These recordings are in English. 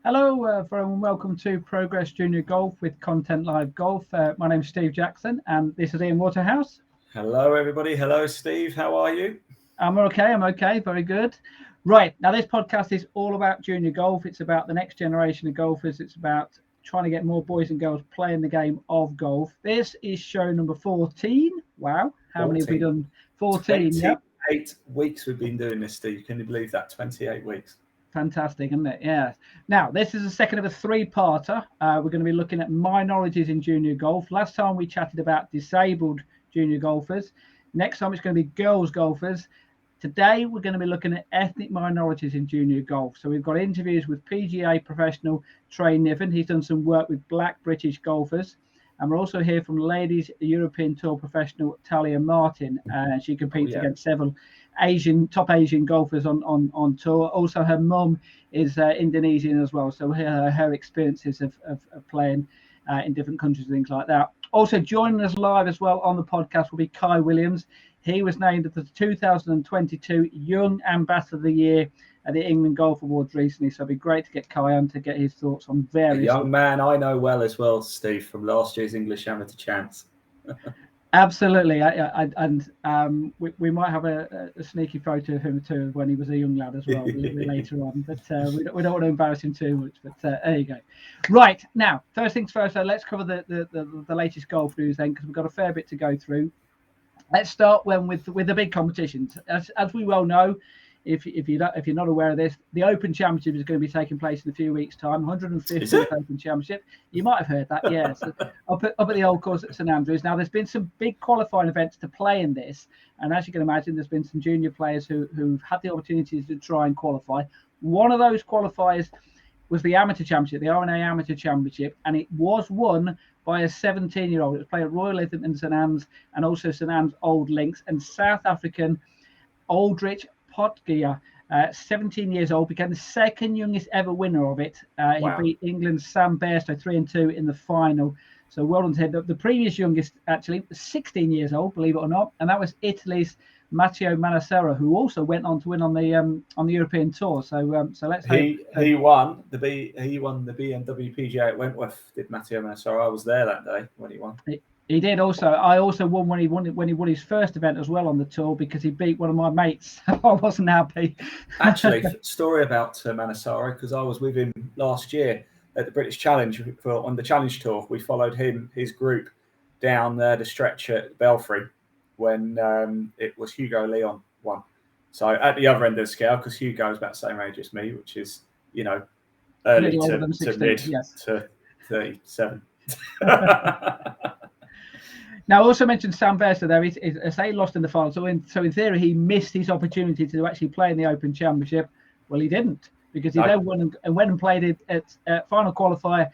Hello, everyone. Welcome to Progress Junior Golf with Content Live Golf. My name is Steve Jackson, and this is Ian Waterhouse. Hello, everybody. Hello, Steve. How are you? I'm okay. Very good. Right. Now, this podcast is all about junior golf. It's about the next generation of golfers. It's about trying to get more boys and girls playing the game of golf. This is show number 14. Wow. How 14. Many have we done? 14. 28 weeks we've been doing this, Steve. Can you believe that? 28 weeks. Fantastic, isn't it? Yeah. Now, this is the second of a three-parter. We're going to be looking at minorities in junior golf. Last time we chatted about disabled junior golfers. Next time it's going to be girls golfers. Today, we're going to be looking at ethnic minorities in junior golf. So we've got interviews with PGA professional Trey Niven. He's done some work with black British golfers. And we're also here from ladies European Tour professional Thalia Martin. She competes against several top Asian golfers on tour. Also, her mum is Indonesian as well. So her experiences of playing in different countries and things like that. Also joining us live as well on the podcast will be Kai Williams. He was named the 2022 Young Ambassador of the Year at the England Golf Awards recently. So it'd be great to get Kai on to get his thoughts on various. A young man I know well as well, Steve, from last year's English Amateur Champs. Absolutely, we might have a sneaky photo of him too when he was a young lad as well later on. But we don't want to embarrass him too much. But there you go. Right now, first things first. So let's cover the latest golf news then, because we've got a fair bit to go through. Let's start with the big competitions. As we well know, if you're not aware of this, the Open Championship is going to be taking place in a few weeks' time. 150th Open Championship. You might have heard that, yes. up at the old course at St Andrews. Now, there's been some big qualifying events to play in this, and as you can imagine, there's been some junior players who've had the opportunity to try and qualify. One of those qualifiers was the Amateur Championship, the R&A Amateur Championship, and it was won by a 17-year-old. It was played at Royal Lytham St Anne's and also St Anne's Old Links, and South African Aldrich Potgier, 17 years old, became the second youngest ever winner of it. Wow. He beat England's Sam Bairstow 3-2 in the final. So well done to him. The previous youngest actually was 16 years old, believe it or not, and that was Italy's Matteo Manassero, who also went on to win on the European Tour. So let's hope he won the BMW PGA at Wentworth. Did Matteo Manassero? I was there that day when he won. He did also. I also won when he won his first event as well on the tour, because he beat one of my mates. I wasn't happy. Actually, story about Manassero, because I was with him last year at the British Challenge on the Challenge Tour. We followed his group down the stretch at Belfry when it was Hugo Leon won. So at the other end of the scale, because Hugo is about the same age as me, which is early to 16, mid to 37. Now, I also mentioned Sam Bairstow there. He lost in the final. So in theory, he missed his opportunity to actually play in the Open Championship. Well, he didn't, because he then went and played it at final qualifier,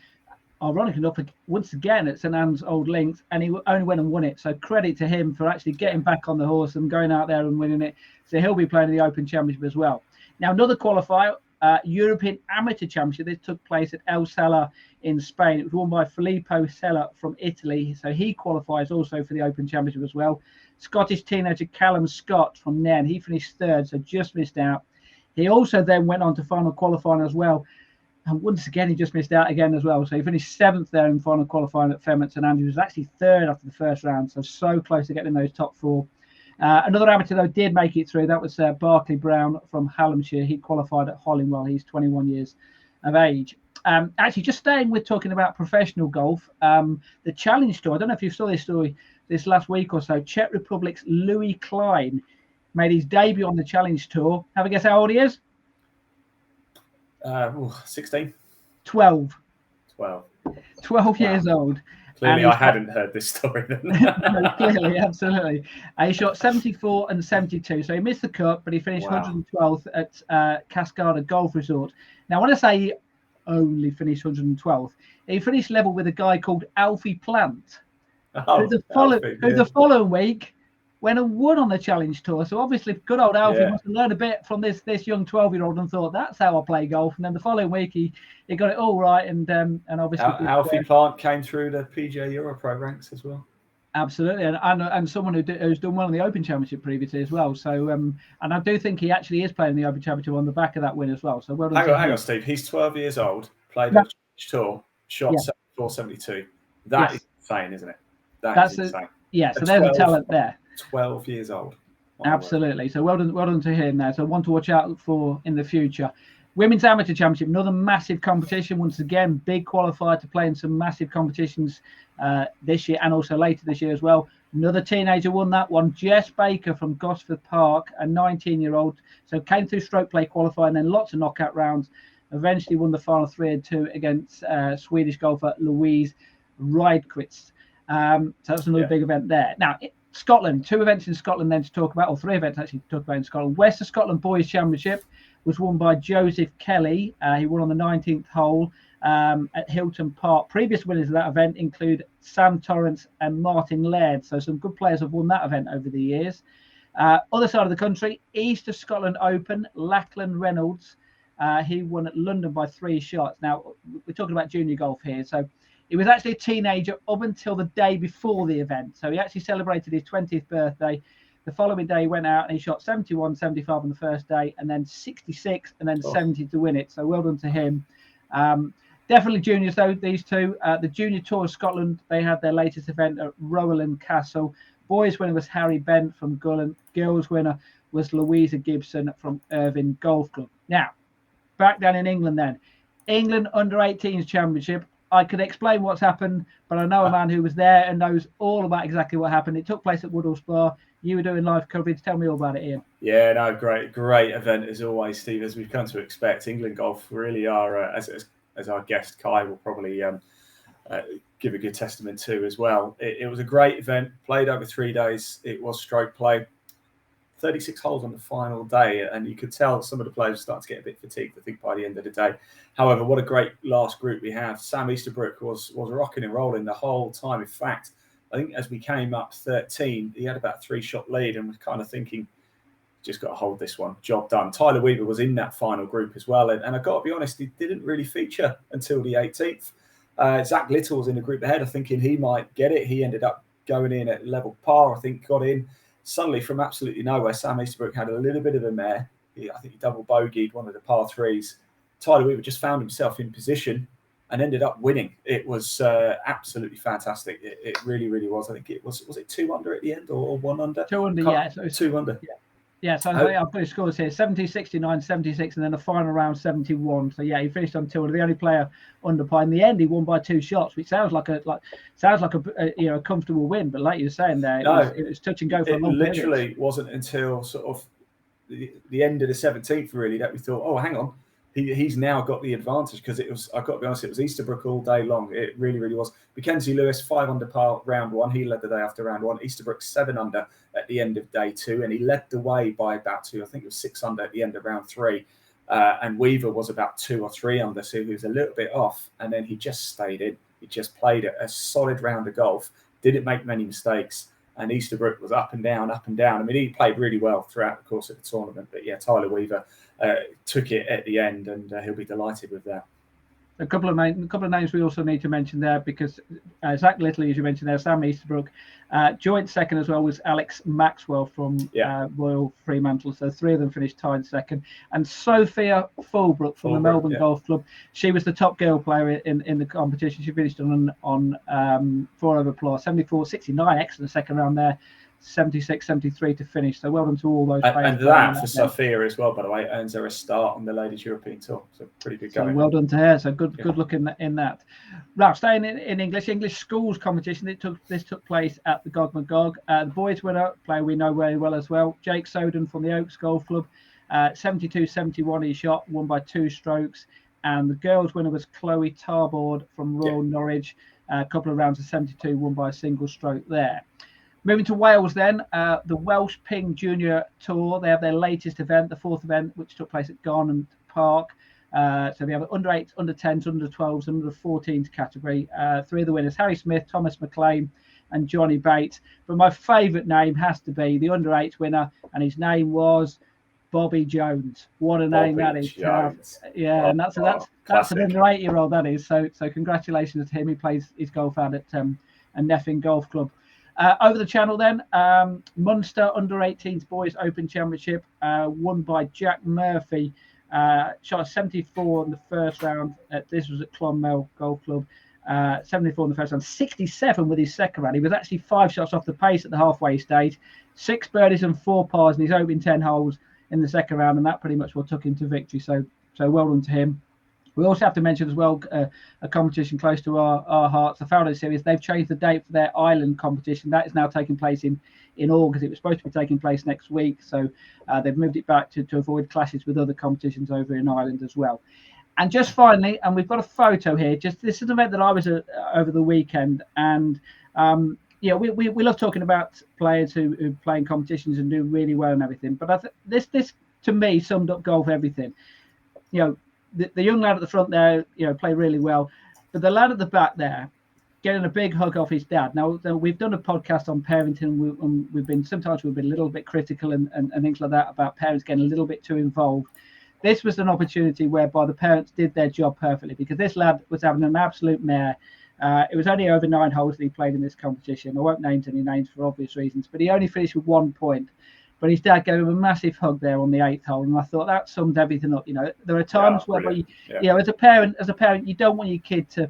ironically enough, once again at St Anne's Old Links, and he only went and won it. So credit to him for actually getting back on the horse and going out there and winning it. So he'll be playing in the Open Championship as well. Now, another qualifier, European Amateur Championship. This took place at El Salar in Spain. It was won by Filippo Sella from Italy, so he qualifies also for the Open Championship as well. Scottish teenager Callum Scott from Nairn, he finished third, so just missed out. He also then went on to final qualifying as well, and once again he just missed out again as well. So he finished seventh there in final qualifying at Fem at St Andrews. He was actually third after the first round, so close to getting in those top four. Another amateur, though, did make it through. That was Barclay Brown from Hallamshire. He qualified at Hollingwell. He's 21 years of age. Actually, just staying with talking about professional golf, the Challenge Tour, I don't know if you saw this story this last week or so, Czech Republic's Louis Klein made his debut on the Challenge Tour. Have a guess how old he is? 16? 12. 12 years old. Clearly, I hadn't heard this story then. No, clearly, absolutely. He shot 74 and 72, so he missed the cut, but he finished 112th at Cascada Golf Resort. Now, when I say he only finished 112th, he finished level with a guy called Alfie Plant, who the following week went and won on the Challenge Tour. So obviously, good old Alfie must have learned a bit from this young 12-year-old and thought, that's how I play golf. And then the following week, he got it all right. And obviously, Alfie Plant came through the PGA Euro Pro ranks as well. Absolutely, and someone who's done well in the Open Championship previously as well. So, and I do think he actually is playing the Open Championship on the back of that win as well. So well done. Hang on, Steve. He's 12 years old, played at the tour, shot Yeah. 74, 72. That is insane, isn't it? That's insane. So there's a talent there. 12 years old. Absolutely. So well done to him there. So one to watch out for in the future. Women's Amateur Championship, another massive competition. Once again, big qualifier to play in some massive competitions this year and also later this year as well. Another teenager won that one, Jess Baker from Gosford Park, a 19-year-old. So came through stroke play qualifying, then lots of knockout rounds. Eventually won the final 3 and 2 against Swedish golfer Louise Rydquist. So that's another big event there. Now, Scotland, 2 events in Scotland then to talk about, or 3 events actually to talk about in Scotland. West of Scotland Boys Championship was won by Joseph Kelly. He won on the 19th hole at Hilton Park. Previous winners of that event include Sam Torrance and Martin Laird. So some good players have won that event over the years. Other side of the country, East of Scotland Open, Lachlan Reynolds. He won at London by 3 shots. Now, we're talking about junior golf here. So he was actually a teenager up until the day before the event. So he actually celebrated his 20th birthday. The following day, he went out and he shot 71, 75 on the first day, and then 66, and then 70 to win it. So well done to him. Definitely juniors, though, these two. The Junior Tour of Scotland, they had their latest event at Rowland Castle. Boys winner was Harry Bent from Gullen. Girls winner was Louisa Gibson from Irvine Golf Club. Now, back down in England then. England Under-18s Championship. I could explain what's happened, but I know a man who was there and knows all about exactly what happened. It took place at Woodhall Spa. You were doing live coverage. Tell me all about it, Ian. Yeah, no, great event as always, Steve. As we've come to expect, England golf really are, as our guest Kai will probably give a good testament to as well. It was a great event, played over 3 days. It was stroke play. 36 holes on the final day, and you could tell some of the players started to get a bit fatigued, I think, by the end of the day. However, what a great last group we have. Sam Easterbrook was rocking and rolling the whole time. In fact, I think as we came up 13, he had about a 3-shot lead and was kind of thinking, just got to hold this one, job done. Tyler Weaver was in that final group as well, and I've got to be honest, he didn't really feature until the 18th. Zach Little was in the group ahead, thinking he might get it. He ended up going in at level par, I think, got in. Suddenly, from absolutely nowhere, Sam Easterbrook had a little bit of a mare. I think he double bogeyed one of the par 3s. Tyler Weaver just found himself in position and ended up winning. It was absolutely fantastic. It really, really was. I think it was it 2 under at the end or 1 under? 2 under, yeah. So 2 under. Yeah, so I've put his scores here: 70, 69, 76, and then the final round 71. So yeah, he finished on 2 under. The only player under par. In the end, he won by 2 shots, which sounds like a comfortable win. But like you were saying there, it was touch and go for a long period. It literally wasn't until sort of the end of the 17th really that we thought, oh, hang on, he's now got the advantage, because it was, I've got to be honest, it was Easterbrook all day long. It really, really was. Mackenzie Lewis 5 under par round 1. He led the day after round 1. Easterbrook 7 under at the end of day 2, and he led the way by about 2. I think it was 6 under at the end of round 3. And Weaver was about 2 or 3 under, so he was a little bit off. And then he just stayed in. He just played a solid round of golf. Didn't make many mistakes. And Easterbrook was up and down, up and down. I mean, he played really well throughout the course of the tournament. But yeah, Tyler Weaver took it at the end, and he'll be delighted with that. A couple of names we also need to mention there, because Zach Little, as you mentioned there, Sam Easterbrook. Joint second as well was Alex Maxwell from Royal Fremantle. So 3 of them finished tied second. And Sophia Fulbrook from the Melbourne Golf Club. She was the top girl player in the competition. She finished on 4 over par, 74, 69, excellent second round there. 76, 73 to finish. So well done to all those players. And that for Sophia as well, by the way, earns her a start on the Ladies European Tour. So pretty good going. So well done to her. So good luck in that. Right, staying in English schools competition. This took place at the Gog McGog. The boys winner, player we know very well as well, Jake Soden from the Oaks Golf Club. 72-71 he shot, won by 2 strokes. And the girls winner was Chloe Tarboard from Royal Norwich. A couple of rounds of 72, won by a single stroke there. Moving to Wales then, the Welsh Ping Junior Tour. They have their latest event, the 4th event, which took place at Garnham Park. So they have under 8s, under 10s, under 12s, and under 14s category. 3 of the winners, Harry Smith, Thomas McLean, and Johnny Bates. But my favourite name has to be the under 8s winner, and his name was Bobby Jones. What a name that is. And that's an under 8-year-old, that is. So congratulations to him. He plays his golf out at Neffing Golf Club. Over the channel then, Munster Under-18s Boys Open Championship, won by Jack Murphy Shot 74 in the first round. This was at Clonmel Golf Club. 74 in the first round, 67 with his second round. He was actually 5 shots off the pace at the halfway stage, 6 birdies and 4 pars in his opening 10 holes in the second round, and that pretty much what took him to victory. So well done to him. We also have to mention as well a competition close to our hearts, the Fowler Series. They've changed the date for their Ireland competition. That is now taking place in August. It was supposed to be taking place next week, so they've moved it back to avoid clashes with other competitions over in Ireland as well. And just finally, and we've got a photo here. Just this is an event that I was at over the weekend, and we love talking about players who play in competitions and do really well and everything. But this to me summed up golf everything. The young lad at the front there, played really well, but the lad at the back there, getting a big hug off his dad. Now we've done a podcast on parenting. We've been a little bit critical and things like that about parents getting a little bit too involved. This was an opportunity whereby the parents did their job perfectly, because this lad was having an absolute mare. It was only over 9 holes that he played in this competition. I won't name any names for obvious reasons, but he only finished with 1 point. But his dad gave him a massive hug there on the 8th hole, and I thought that summed everything up. There are times where as a parent, you don't want your kid to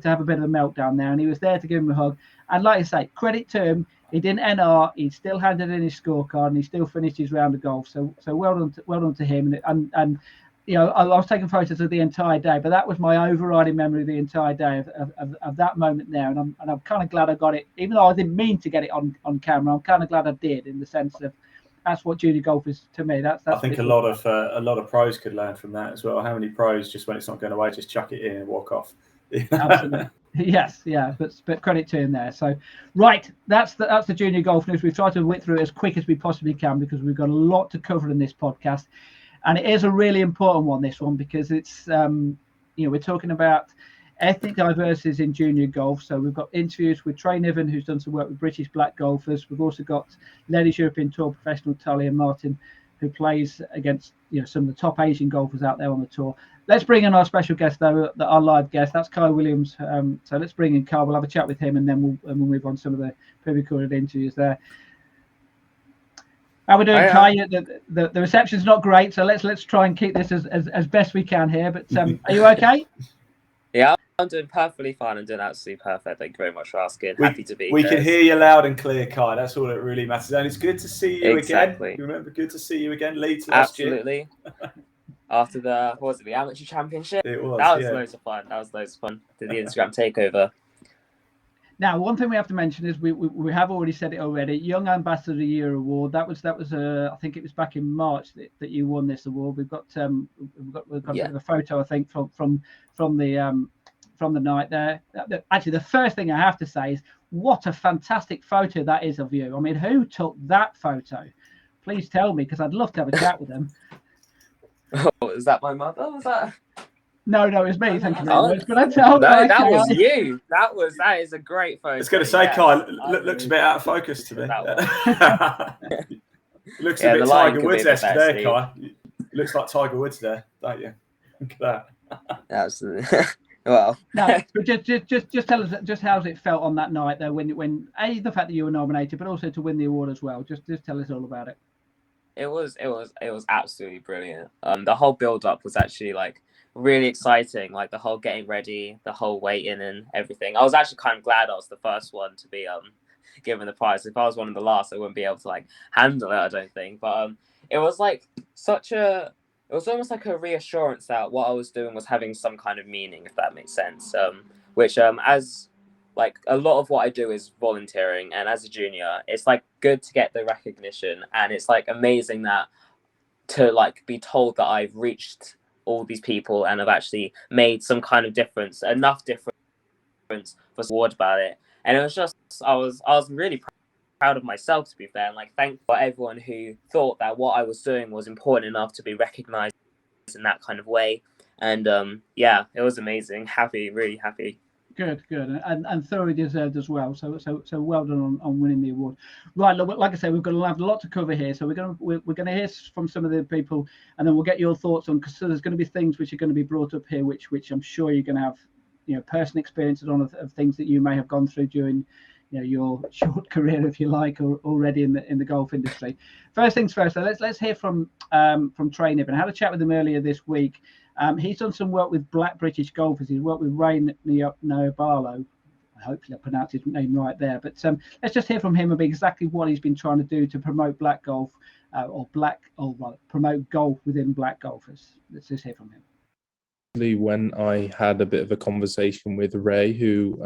have a bit of a meltdown there, and he was there to give him a hug. And like I say, credit to him, he didn't NR, he still handed in his scorecard, and he still finished his round of golf. So well done to him. And I was taking photos of the entire day, but that was my overriding memory of the entire day of that moment there. And I'm kind of glad I got it, even though I didn't mean to get it on camera. I'm kind of glad I did, in the sense of that's what junior golf is to me. That's I think a lot of pros could learn from that as well. How many pros, just when it's not going away, just chuck it in and walk off? Absolutely. Yes, yeah, but credit to him there. So, right, that's the junior golf news. We've tried to whip through it as quick as we possibly can, because we've got a lot to cover in this podcast, and it is a really important one, this one, because it's we're talking about ethnic diversity in junior golf. So we've got interviews with Trey Niven, who's done some work with British black golfers. We've also got Ladies European Tour professional Thalia Martin, who plays against some of the top Asian golfers out there on the tour. Let's bring in our special guest, though, our live guest. That's Kai Williams. So let's bring in Kai. We'll have a chat with him, and then we'll move on to some of the pre-recorded interviews there. How we doing, Kai? The reception's not great, so let's try and keep this as best we can here. But are you okay? Yeah, I'm doing perfectly fine. I'm doing absolutely perfect. Thank you very much for asking. Happy to be here. We can hear you loud and clear, Kai. That's all that really matters. And it's good to see you again. You remember, good to see you again. Leeds last year. Absolutely. After the amateur championship? It was. That was loads of fun. Did the Instagram takeover. Now, one thing we have to mention is we have already said it already. Young Ambassador of the Year award. That was I think it was back in March that you won this award. We've got a bit of a photo, I think, from the night there. Actually, the first thing I have to say is what a fantastic photo that is of you. I mean, who took that photo? Please tell me, because I'd love to have a chat with them. Oh, is that my mother? Was that? No, it was me. Thank you very much. But that was you. That is a great photo. I was going to say, yes, Kai, looks a bit out of focus to me. Looks a bit Tiger Woods-esque there, Kai. Looks like Tiger Woods there, don't you? Look at that. Absolutely. Well, no, but just tell us just how it felt on that night there when the fact that you were nominated, but also to win the award as well. Just tell us all about it. It was absolutely brilliant. The whole build up was actually really exciting. Like the whole getting ready, the whole waiting and everything. I was actually kind of glad I was the first one to be given the prize. If I was one of the last, I wouldn't be able to handle it, I don't think. But it was it was almost like a reassurance that what I was doing was having some kind of meaning, if that makes sense. Which as a lot of what I do is volunteering, and as a junior, it's good to get the recognition, and it's amazing that to be told that I've reached all these people and I've actually made some kind of difference, enough difference for award about it. And it was just I was really proud of myself, to be fair, and thankful for everyone who thought that what I was doing was important enough to be recognized in that kind of way. And it was amazing. Really happy. Good, and thoroughly deserved as well. So well done on winning the award. Right, like I say, we've got a lot to cover here. So we're gonna hear from some of the people, and then we'll get your thoughts on, because there's going to be things which are going to be brought up here, which I'm sure you're going to have personal experiences on of things that you may have gone through during your short career, if you like, already in the golf industry. First things first, so let's hear from Trey Niven. I had a chat with him earlier this week. He's done some work with Black British golfers. He's worked with Ray Noabalo. Hopefully I pronounced his name right there. But let's just hear from him about exactly what he's been trying to do to promote black golf promote golf within black golfers. Let's just hear from him. When I had a bit of a conversation with Ray, who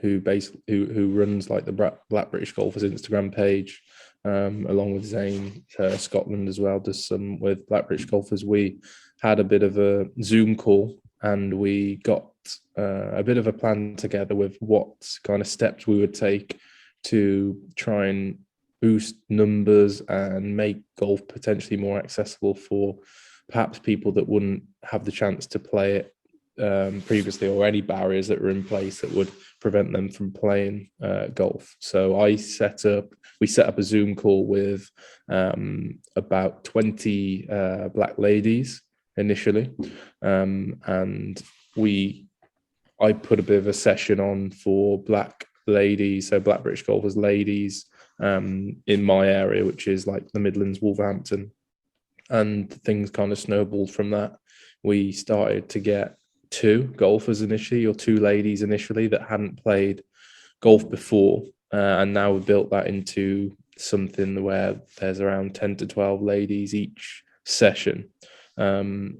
runs like the Black British Golfers Instagram page, along with Zane Scotland as well, does some with Black British Golfers. We had a bit of a Zoom call, and we got a bit of a plan together with what kind of steps we would take to try and boost numbers and make golf potentially more accessible for perhaps people that wouldn't have the chance to play it previously, or any barriers that were in place that would prevent them from playing golf. So we set up a Zoom call with about 20 black ladies initially, and I put a bit of a session on for black ladies, so Black British Golfers ladies, in my area, which is like the Midlands, Wolverhampton, and things kind of snowballed from that. We started to get two ladies initially that hadn't played golf before, and now we've built that into something where there's around 10 to 12 ladies each session, and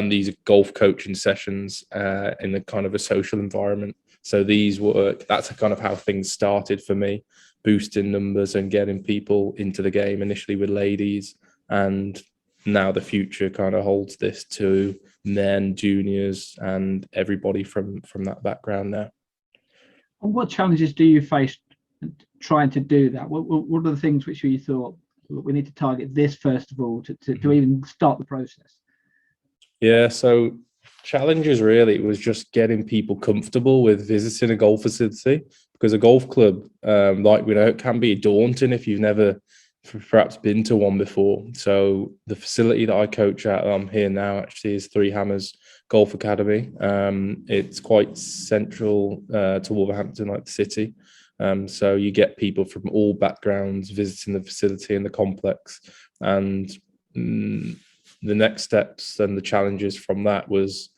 these are golf coaching sessions in a kind of a social environment. So that's kind of how things started for me, boosting numbers and getting people into the game initially with ladies, and now the future kind of holds this to men, juniors, and everybody from that background now. And what challenges do you face trying to do that? What are the things which you thought, we need to target this first of all to even start the process? Yeah, so challenges really was just getting people comfortable with visiting a golf facility, because a golf club, like we know, it can be daunting if you've never perhaps been to one before. So the facility that I coach at, I'm here now actually, is Three Hammers Golf Academy. It's quite central to Wolverhampton, like the city. So you get people from all backgrounds visiting the facility and the complex. And the next steps and the challenges from that was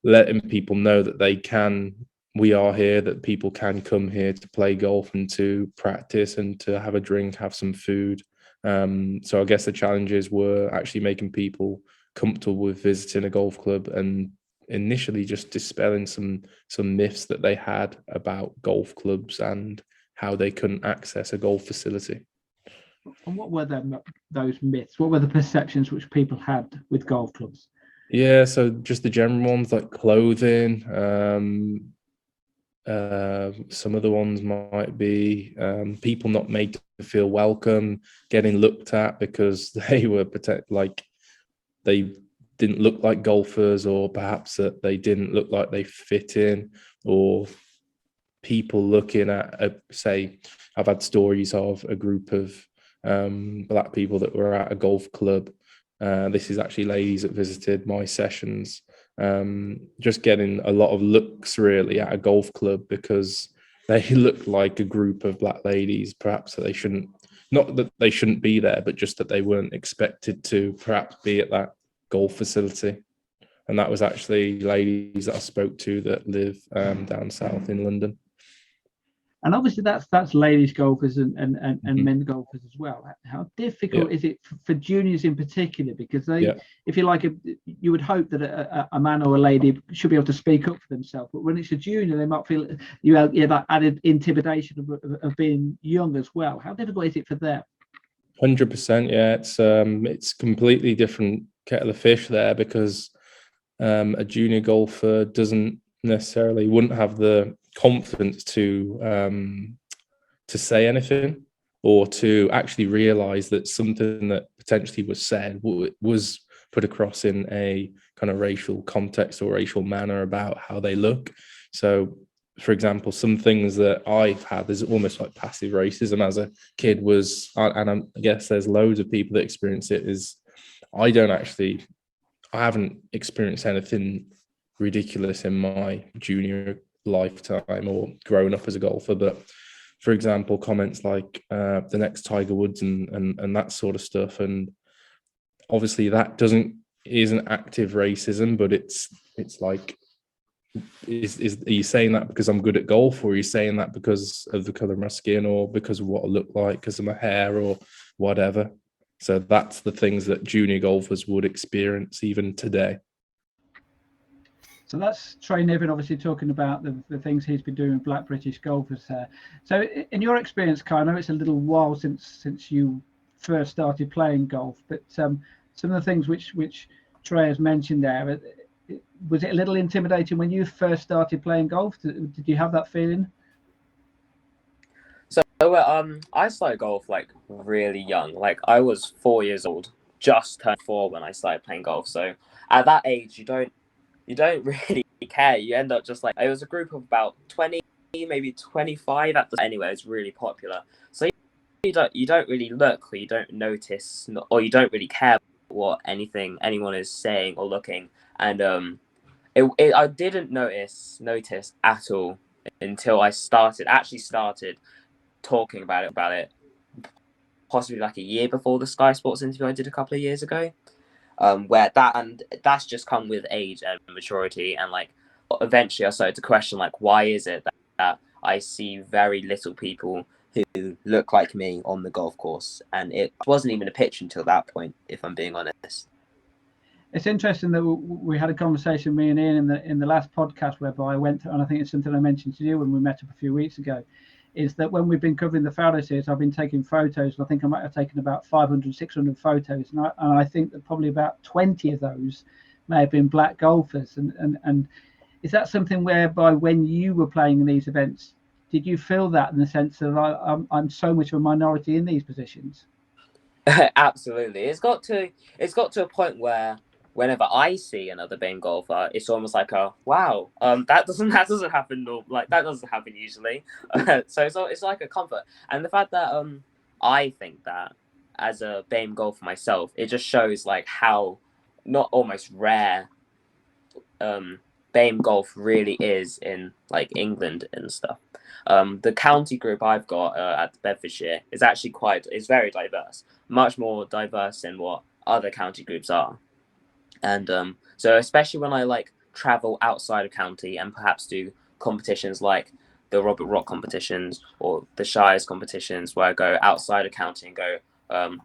letting people know that we are here, that people can come here to play golf and to practice and to have a drink, have some food. So I guess the challenges were actually making people comfortable with visiting a golf club, and initially just dispelling some myths that they had about golf clubs and how they couldn't access a golf facility. And what were those myths? What were the perceptions which people had with golf clubs? Yeah, so just the general ones like clothing. Some of the ones might be people not made to feel welcome, getting looked at because they were they didn't look like golfers, or perhaps that they didn't look like they fit in, or people looking at say, I've had stories of a group of black people that were at a golf club. This is actually ladies that visited my sessions, just getting a lot of looks really at a golf club because they look like a group of black ladies, perhaps that they shouldn't, not that they shouldn't be there, but just that they weren't expected to perhaps be at that golf facility. And that was actually ladies that I spoke to that live down south in London. And obviously that's ladies golfers and men golfers as well. How difficult is it for juniors in particular? Because they, if you like, you would hope that a man or a lady should be able to speak up for themselves. But when it's a junior, they might feel that added intimidation of being young as well. How difficult is it for them? 100%. Yeah, it's completely different kettle of fish there, because a junior golfer wouldn't have the confidence to say anything, or to actually realize that something that potentially was said was put across in a kind of racial context or racial manner about how they look. So for example, some things that I've had, there's almost like passive racism as a kid was, and I guess there's loads of people that experience it, is I haven't experienced anything ridiculous in my junior lifetime or grown up as a golfer. But for example, comments like the next Tiger Woods and that sort of stuff, and obviously that isn't active racism, but it's like, are you saying that because I'm good at golf, or are you saying that because of the color of my skin, or because of what I look like, because of my hair, or whatever? So that's the things that junior golfers would experience even today. So that's Trey Niven obviously talking about the things he's been doing with Black British golfers there. So in your experience, Kai, I know it's a little while since you first started playing golf, but some of the things which Trey has mentioned there, was it a little intimidating when you first started playing golf? Did you have that feeling? So I started golf like really young. Like I was 4 years old, just turned 4 when I started playing golf. So at that age, you don't really care. You end up just like, it was a group of about 20, maybe 25 at the anyway. It's really popular. So you don't really look, or you don't notice, or you don't really care what anyone is saying or looking. And I didn't notice at all until I started talking about it, possibly like a year before the Sky Sports interview I did a couple of years ago. Where that's just come with age and maturity, and like eventually I started to question, like, why is it that I see very little people who look like me on the golf course? And it wasn't even a picture until that point, if I'm being honest. It's interesting that we had a conversation, me and Ian, in the last podcast, whereby I went, and I think it's something I mentioned to you when we met up a few weeks ago, is that when we've been covering the Fowler Series, I've been taking photos, and I think I might have taken about 500, 600 photos, and I think that probably about 20 of those may have been black golfers. And is that something whereby when you were playing in these events, did you feel that in the sense that I'm so much of a minority in these positions? Absolutely. It's got to a point where whenever I see another BAME golfer, it's almost like a wow. That doesn't happen. Like that doesn't happen usually. So it's like a comfort, and the fact that I think that as a BAME golfer myself, it just shows like how not almost rare BAME golf really is in like England and stuff. The county group I've got at Bedfordshire is actually is very diverse, much more diverse than what other county groups are. And so especially when I like travel outside of county and perhaps do competitions like the Robert Rock competitions or the Shires competitions, where I go outside of county and go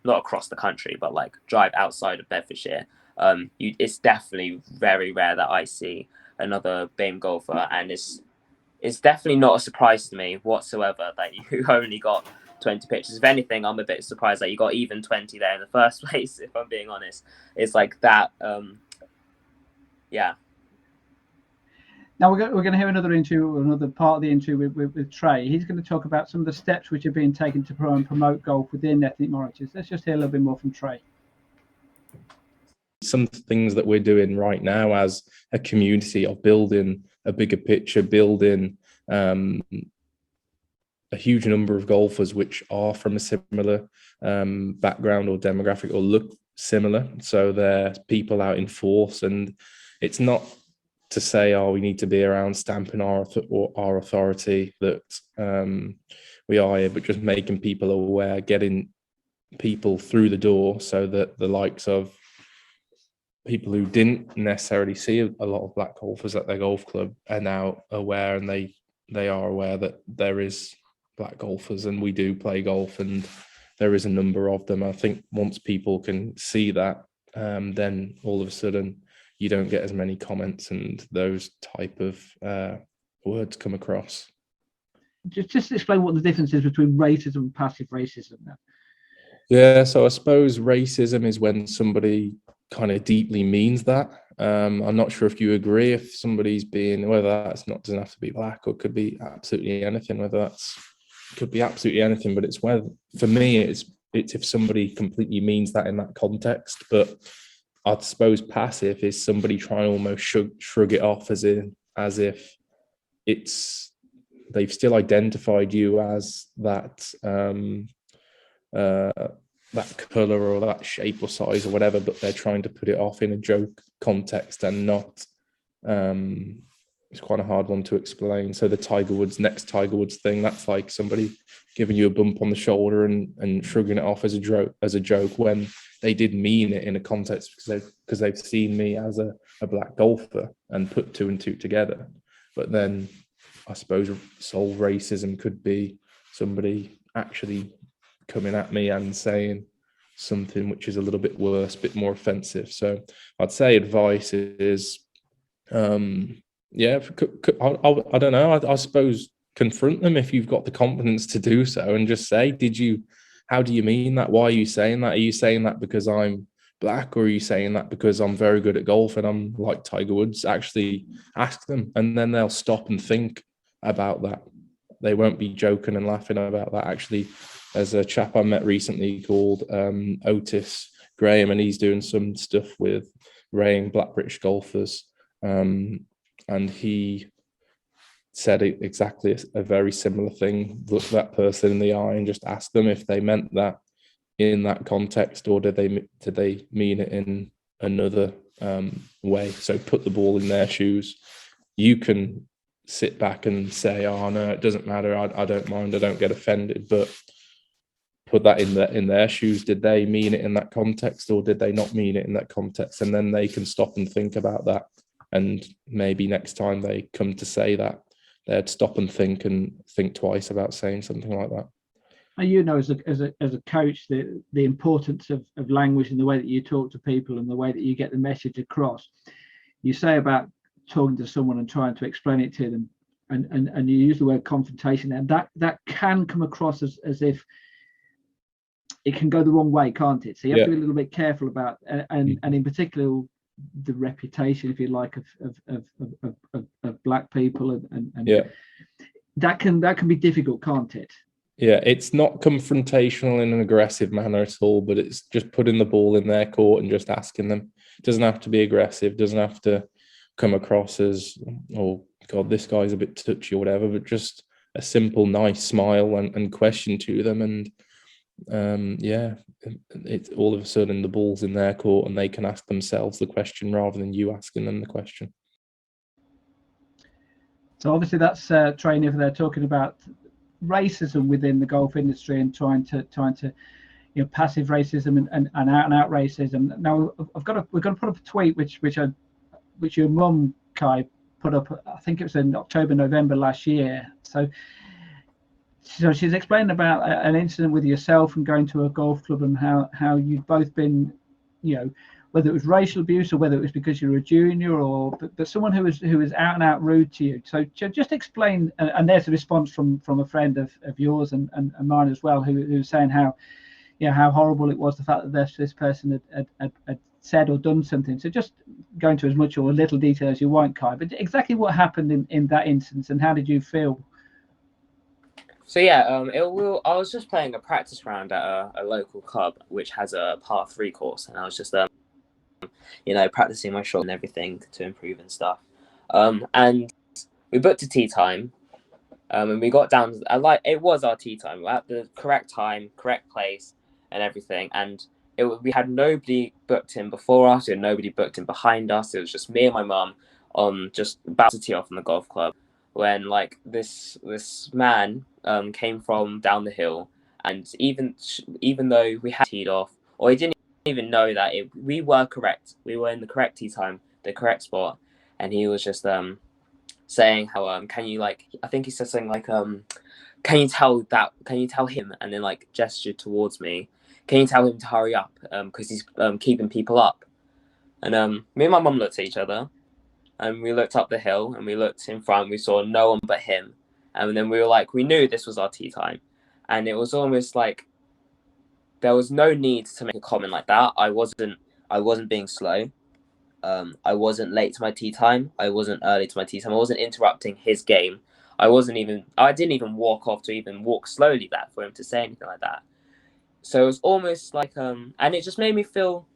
not across the country, but like drive outside of Bedfordshire, it's definitely very rare that I see another BAME golfer, and it's definitely not a surprise to me whatsoever that you only got 20 pictures. If anything, I'm a bit surprised that you got even 20 there in the first place, if I'm being honest. It's like that. Yeah. Now we're going to hear another part of the interview with Trey. He's going to talk about some of the steps which are being taken to promote golf within ethnic minorities. Let's just hear a little bit more from Trey. Some things that we're doing right now as a community of building a bigger picture, building a huge number of golfers which are from a similar background or demographic or look similar. So they're people out in force, and it's not to say, oh, we need to be around stamping our authority that we are here, but just making people aware, getting people through the door so that the likes of people who didn't necessarily see a lot of black golfers at their golf club are now aware, and they are aware that there is black golfers and we do play golf and there is a number of them. I think once people can see that, then all of a sudden you don't get as many comments and those type of words come across. Just explain what the difference is between racism and passive racism then. Yeah, so I suppose racism is when somebody kind of deeply means that. I'm not sure if you agree, if somebody's being, whether that's not, doesn't have to be black or could be absolutely anything, could be absolutely anything, but it's where, for me, it's if somebody completely means that in that context. But I suppose passive is somebody trying to almost shrug it off as if it's, they've still identified you as that that color or that shape or size or whatever, but they're trying to put it off in a joke context and not it's quite a hard one to explain. So the Tiger Woods, next Tiger Woods thing, that's like somebody giving you a bump on the shoulder and shrugging it off as a joke when they did mean it in a context because they've seen me as a black golfer and put two and two together. But then I suppose sole racism could be somebody actually coming at me and saying something which is a little bit worse, a bit more offensive. So I'd say advice is, yeah, I don't know. I suppose confront them if you've got the confidence to do so, and just say, how do you mean that? Why are you saying that? Are you saying that because I'm black, or are you saying that because I'm very good at golf and I'm like Tiger Woods? Actually ask them, and then they'll stop and think about that. They won't be joking and laughing about that. Actually, there's a chap I met recently called Otis Graham, and he's doing some stuff with rating black British golfers. And he said exactly a very similar thing. Look that person in the eye and just ask them if they meant that in that context, or did they mean it in another way. So put the ball in their shoes. You can sit back and say, oh no, it doesn't matter, I don't mind, I don't get offended, but put that in their shoes. Did they mean it in that context, or did they not mean it in that context? And then they can stop and think about that, and maybe next time they come to say that, they'd stop and think twice about saying something like that. And you know, as a coach, the importance of language and the way that you talk to people and the way that you get the message across. You say about talking to someone and trying to explain it to them, and you use the word confrontation, and that can come across as if it can go the wrong way, can't it? So you have to be a little bit careful about, and in particular, the reputation, if you like, of black people, and that can be difficult, can't it? Yeah, it's not confrontational in an aggressive manner at all, but it's just putting the ball in their court and just asking them. It doesn't have to be aggressive, doesn't have to come across as, oh God, this guy's a bit touchy or whatever, but just a simple, nice smile and question to them. And it's all of a sudden the ball's in their court and they can ask themselves the question rather than you asking them the question. So obviously that's Trey and Niven there talking about racism within the golf industry and trying to passive racism and out racism. Now we're going to put up a tweet which your mum, Kai, put up. I think it was in October, November last year. So she's explaining about an incident with yourself and going to a golf club, and how you'd both been, whether it was racial abuse or whether it was because you were a junior, but someone who was out and out rude to you. So just explain, and there's a response from a friend of yours and mine as well, who's saying how horrible it was, the fact that this person had said or done something. So just go into as much or a little detail as you want, Kai, but exactly what happened in that instance and how did you feel? So I was just playing a practice round at a local club which has a par 3 course, and I was just practicing my shot and everything to improve and stuff. And we booked a tee time, and we got down. It was our tee time. We were at the correct time, correct place, and everything. And we had nobody booked in before us, and nobody booked in behind us. It was just me and my mum just about to tee off on the golf club when this man came from down the hill, and even though we had teed off, or he didn't even know that we were correct. We were in the correct tee time, the correct spot, and he was just saying how can you I think he said something like can you tell him, and then gestured towards me, can you tell him to hurry up because he's keeping people up. And me and my mum looked at each other, and we looked up the hill and we looked in front, we saw no one but him, and then we knew this was our tee time, and it was almost like there was no need to make a comment like that. I wasn't being slow. I wasn't late to my tee time. I wasn't early to my tee time. I wasn't interrupting his game. I didn't even walk off to even walk slowly back for him to say anything like that. So it was almost and it just made me feel,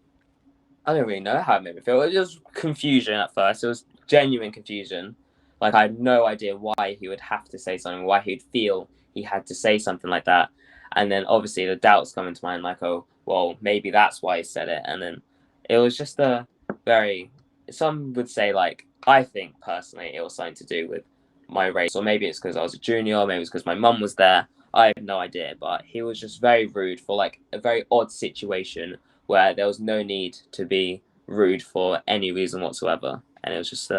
I don't really know how it made me feel. It was confusion at first. It was genuine confusion. I had no idea why he would have to say something, why he'd feel he had to say something like that. And then obviously the doubts come into mind, oh, well, maybe that's why he said it. And then it was just a very, some would say, like, I think personally it was something to do with my race, or maybe it's because I was a junior, or maybe it's because my mum was there. I have no idea, but he was just very rude for like a very odd situation where there was no need to be rude for any reason whatsoever, and it was just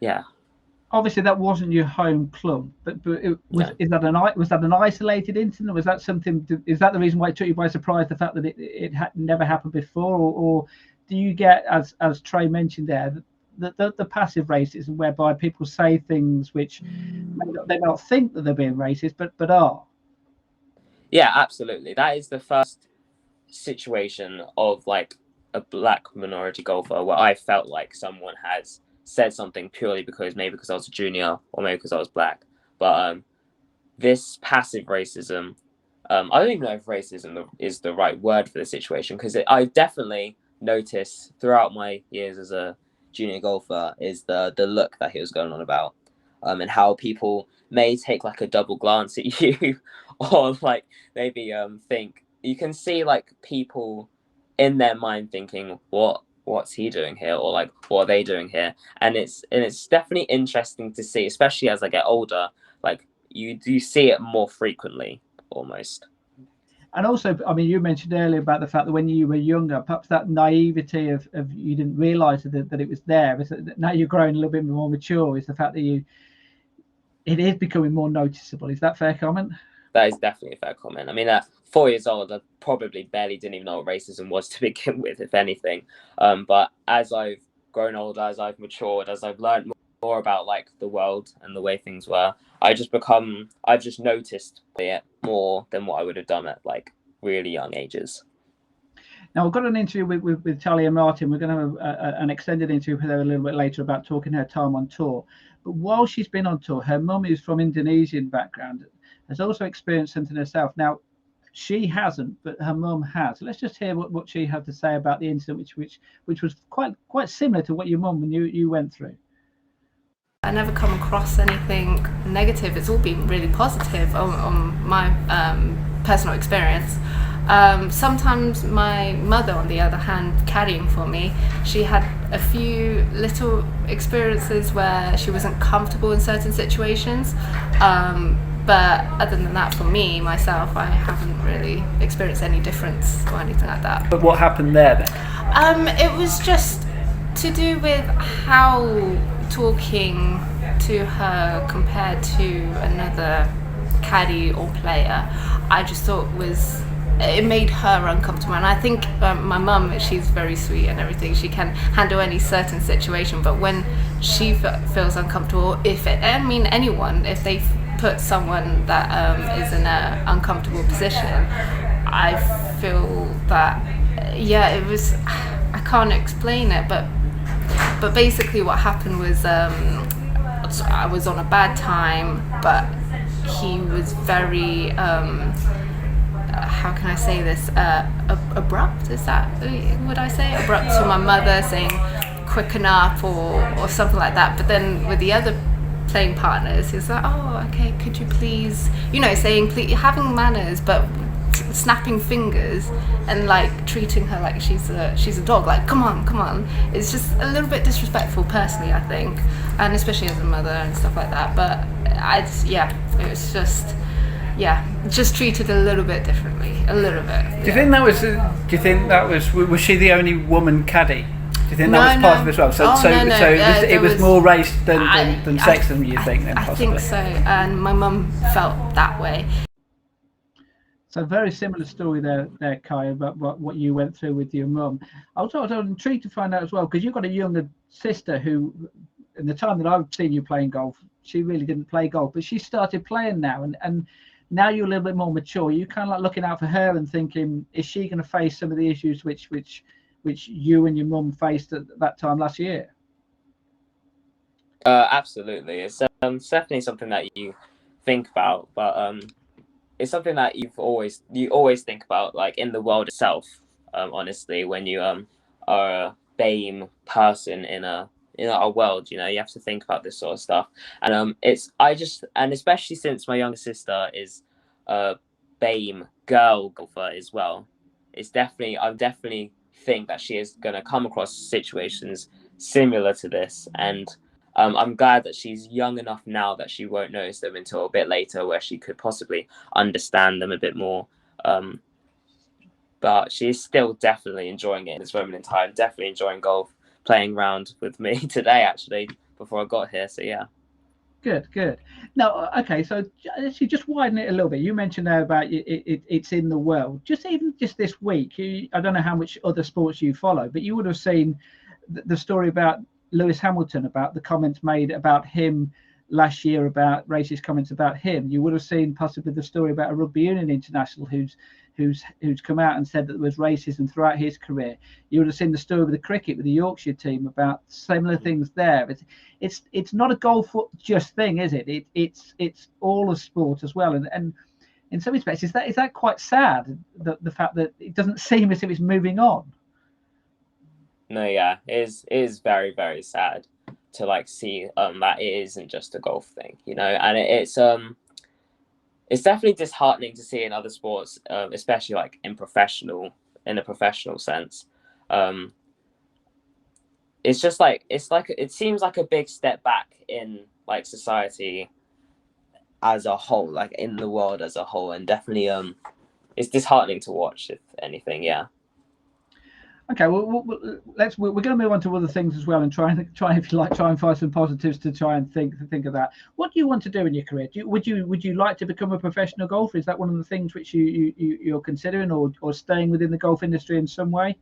yeah. Obviously, that wasn't your home club, but it was. No. Is that an isolated incident? Was that something? Is that the reason why it took you by surprise? The fact that it had never happened before, or do you get, as Trey mentioned there, the passive racism whereby people say things which they may not think that they're being racist, but are. Yeah, absolutely. That is the first situation of like a black minority golfer where I felt like someone has said something purely because I was a junior, or maybe because I was black. But this passive racism, I don't even know if racism is the right word for the situation, because I definitely noticed throughout my years as a junior golfer is the look that he was going on about, and how people may take like a double glance at you, or like maybe think, you can see like people in their mind thinking, what's he doing here, or like what are they doing here? And it's definitely interesting to see, especially as I get older, like you do see it more frequently almost. And also, I mean, you mentioned earlier about the fact that when you were younger, perhaps that naivety of you didn't realise that it was there. Now you're growing a little bit more mature, is the fact that it is becoming more noticeable. Is that a fair comment? That is definitely a fair comment. I mean, at 4 years old, I probably barely didn't even know what racism was to begin with, if anything. But as I've grown older, as I've matured, as I've learned more about like the world and the way things were, I've just noticed it more than what I would have done at like really young ages. Now, I've got an interview with Thalia and Martin. We're going to have an extended interview with her a little bit later about talking her time on tour. But while she's been on tour, her mum is from Indonesian background, has also experienced something herself. Now, she hasn't, but her mum has. Let's just hear what she had to say about the incident, which was quite similar to what your mum and you went through. I never come across anything negative. It's all been really positive on my personal experience. Sometimes my mother, on the other hand, caddying for me, she had a few little experiences where she wasn't comfortable in certain situations. But other than that, for me, myself, I haven't really experienced any difference or anything like that. But what happened there then? It was just to do with how talking to her compared to another caddy or player, I just thought it made her uncomfortable. And I think my mum, she's very sweet and everything, she can handle any certain situation, but when she feels uncomfortable, anyone, if they put someone that is in an uncomfortable position, I feel that I can't explain it, but basically what happened was I was on a bad time, but he was very how can I say this, abrupt, is that, would I say abrupt to my mother, saying quicken up or something like that. But then with the other playing partners, he's like, oh, okay, could you please, saying please, having manners, but snapping fingers and like treating her like she's a dog, like come on. It's just a little bit disrespectful personally, I think, and especially as a mother and stuff like that. But it was just treated a little bit differently, a little bit. Do you think that was she the only woman caddy? Do you think that was part of it as well? So it was more race than sexism, you think, then possibly? I think so, and my mum felt that way. So very similar story there, Kai, about what you went through with your mum. I was intrigued to find out as well, because you've got a younger sister who, in the time that I've seen you playing golf, she really didn't play golf, but she started playing now, and now you're a little bit more mature. You kind of like looking out for her and thinking, is she going to face some of the issues which you and your mum faced at that time last year? Absolutely, it's definitely something that you think about, but it's something that you always think about, like in the world itself. Honestly, when you are a BAME person in our world, you have to think about this sort of stuff. And and especially since my younger sister is a BAME girl golfer as well, I definitely think that she is going to come across situations similar to this, and I'm glad that she's young enough now that she won't notice them until a bit later, where she could possibly understand them a bit more. But she's still definitely enjoying it in this moment in time. Definitely enjoying golf, playing around with me today, actually, before I got here. So yeah. Good. Now, okay, so actually just widen it a little bit. You mentioned there about it's in the world. Just this week, I don't know how much other sports you follow, but you would have seen the story about Lewis Hamilton, about the comments made about him last year, about racist comments about him. You would have seen possibly the story about a rugby union international who's come out and said that there was racism throughout his career. You would have seen the story with the cricket, with the Yorkshire team, about similar things there. It's not a golf just thing, is it? It's all of sport as well. And in some respects, is that quite sad, the fact that it doesn't seem as if it's moving on? No, yeah, it is very, very sad to like see that it isn't just a golf thing, you know, and it's definitely disheartening to see in other sports, especially like in a professional sense. It's just like it seems like a big step back in like society as a whole, like in the world as a whole, and definitely it's disheartening to watch, if anything. Yeah. Okay, well, we're going to move on to other things as well, and try and find some positives to try and think of that. What do you want to do in your career? Would you like to become a professional golfer? Is that one of the things which you're considering, or staying within the golf industry in some way?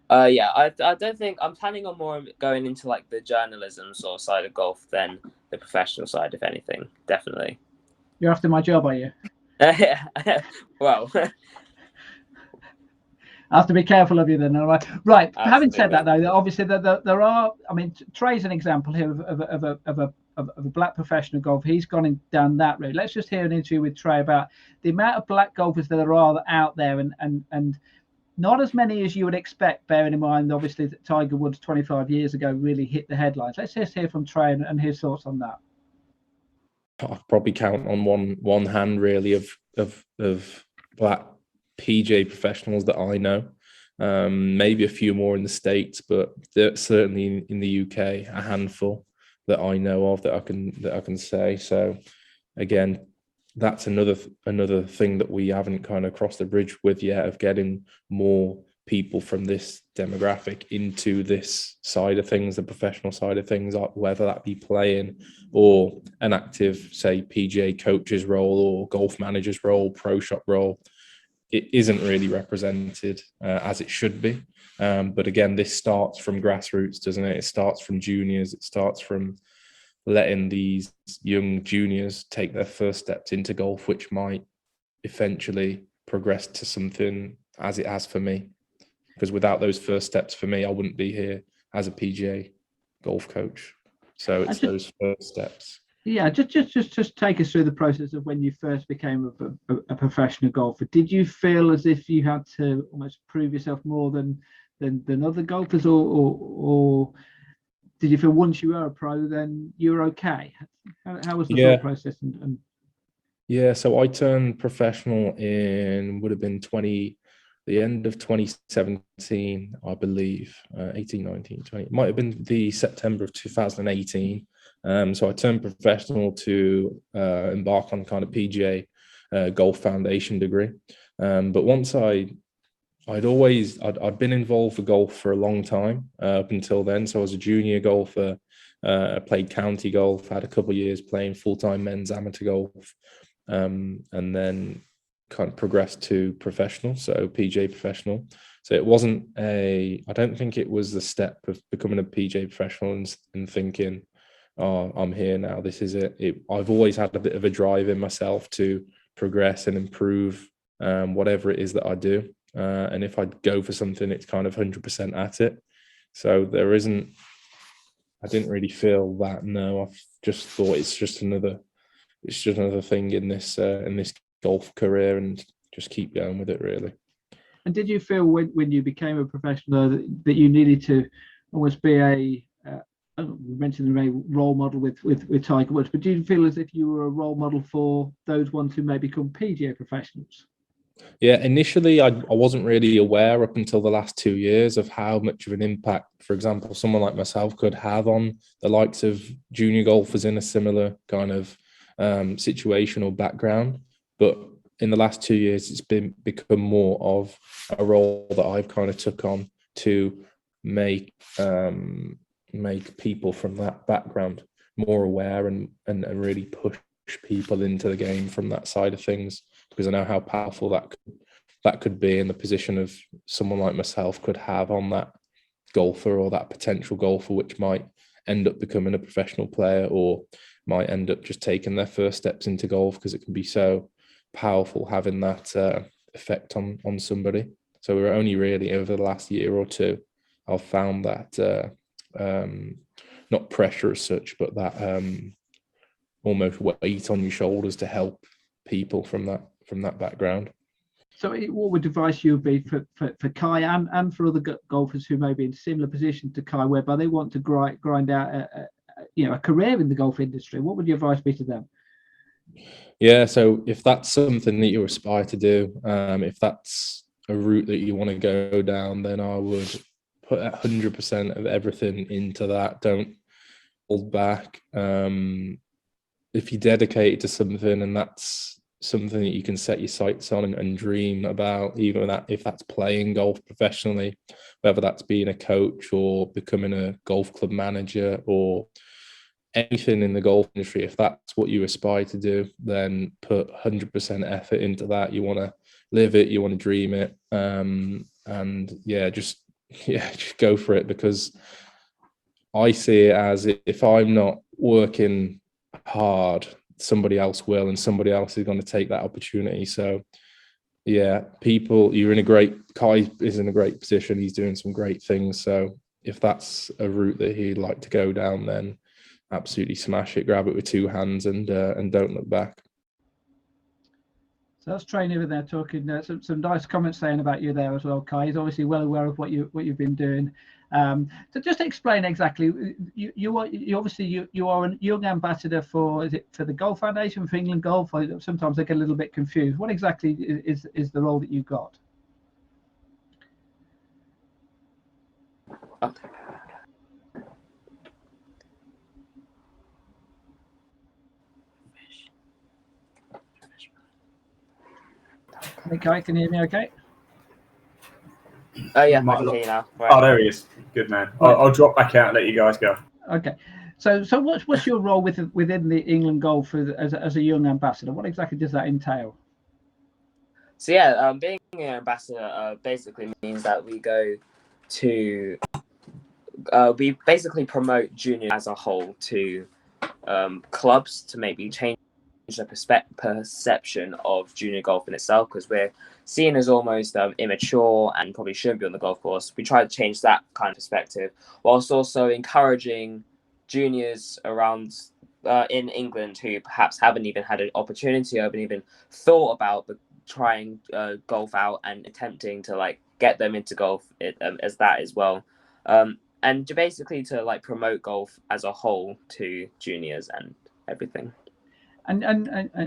Yeah, I don't think I'm planning on more going into like the journalism sort of side of golf than the professional side, if anything. Definitely. You're after my job, are you? Well. I have to be careful of you then, all right? Right. Absolutely. Having said that, though, obviously there are. I mean, Trey's an example here of a black professional golfer. He's gone down that route. Let's just hear an interview with Trey about the amount of black golfers that there are out there, and not as many as you would expect, bearing in mind, obviously, that Tiger Woods 25 years ago really hit the headlines. Let's just hear from Trey and his thoughts on that. I'd probably count on one hand, really, of black PJ professionals that I know. Maybe a few more in the States, but certainly in the UK, a handful that I know of that I can say. So again, that's another thing that we haven't kind of crossed the bridge with yet, of getting more people from this demographic into this side of things, the professional side of things, whether that be playing or an active, say, PGA coach's role or golf manager's role, pro shop role. It isn't really represented as it should be. But again, this starts from grassroots, doesn't it? It starts from juniors. It starts from letting these young juniors take their first steps into golf, which might eventually progress to something as it has for me. Because without those first steps for me, I wouldn't be here as a PGA golf coach. So it's those first steps. Yeah, just take us through the process of when you first became a professional golfer. Did you feel as if you had to almost prove yourself more than other golfers, or did you feel once you were a pro, then you were okay? How was the thought process? Yeah, so I turned professional would have been the end of 2017, I believe, 18, 19, 20. It might have been the September of 2018. So I turned professional to embark on kind of PGA golf foundation degree. But once I'd been involved with golf for a long time up until then. So I was a junior golfer, I played county golf, had a couple of years playing full-time men's amateur golf, and then kind of progressed to professional, so PGA professional. So it wasn't I don't think it was the step of becoming a PGA professional and thinking, oh, I'm here now, this is it. I've always had a bit of a drive in myself to progress and improve whatever it is that I do. And if I go for something, it's kind of 100% at it. So I didn't really feel that. No, I've just thought it's just another thing in this golf career, and just keep going with it, really. And did you feel when you became a professional that you needed to almost be we mentioned a role model with Tiger Woods, but do you feel as if you were a role model for those ones who may become PGA professionals? Yeah, initially I wasn't really aware up until the last 2 years of how much of an impact, for example, someone like myself could have on the likes of junior golfers in a similar kind of situation or background. But in the last 2 years, it's become more of a role that I've kind of took on to make people from that background more aware and really push people into the game from that side of things, because I know how powerful that could be, in the position of someone like myself could have on that golfer or that potential golfer, which might end up becoming a professional player or might end up just taking their first steps into golf, because it can be so powerful having that effect on somebody. So we're only really over the last year or two, I've found that not pressure as such, but that almost weight on your shoulders to help people from that background. So what would advice you would be for Kai and for other golfers who may be in similar position to Kai, whereby they want to grind out a career in the golf industry? What would your advice be to them? Yeah, so if that's something that you aspire to do, if that's a route that you want to go down, then I would put 100% of everything into that. Don't hold back. If you're dedicated to something and that's something that you can set your sights on and dream about, even if that's playing golf professionally, whether that's being a coach or becoming a golf club manager or anything in the golf industry, if that's what you aspire to do, then put 100% effort into that. You want to live it, you want to dream it, and just go for it, because I see it as, if I'm not working hard, somebody else will, and somebody else is going to take that opportunity. So yeah, Kai is in a great position, he's doing some great things. So if that's a route that he'd like to go down, then absolutely smash it, grab it with two hands, and don't look back. So that's Trey Niven there talking. Some nice comments saying about you there as well, Kai. He's obviously well aware of what you've been doing. So just explain exactly. You are a young ambassador for the Golf Foundation, for England Golf? Sometimes I get a little bit confused. What exactly is the role that you've got? Okay. Hey, Kai, can you hear me okay? Oh yeah, I can hear you now. Right. Oh, there he is. Good man. I'll drop back out and let you guys go. Okay. So what's your role within the England Golf as a young ambassador? What exactly does that entail? So yeah, being an ambassador basically means that we go to we basically promote junior as a whole to clubs to maybe change the perception of junior golf in itself, because we're seen as almost immature and probably shouldn't be on the golf course. We try to change that kind of perspective, whilst also encouraging juniors around in England who perhaps haven't even had an opportunity or haven't even thought about trying golf out and attempting to get them into golf as that as well, and basically to promote golf as a whole to juniors and everything. And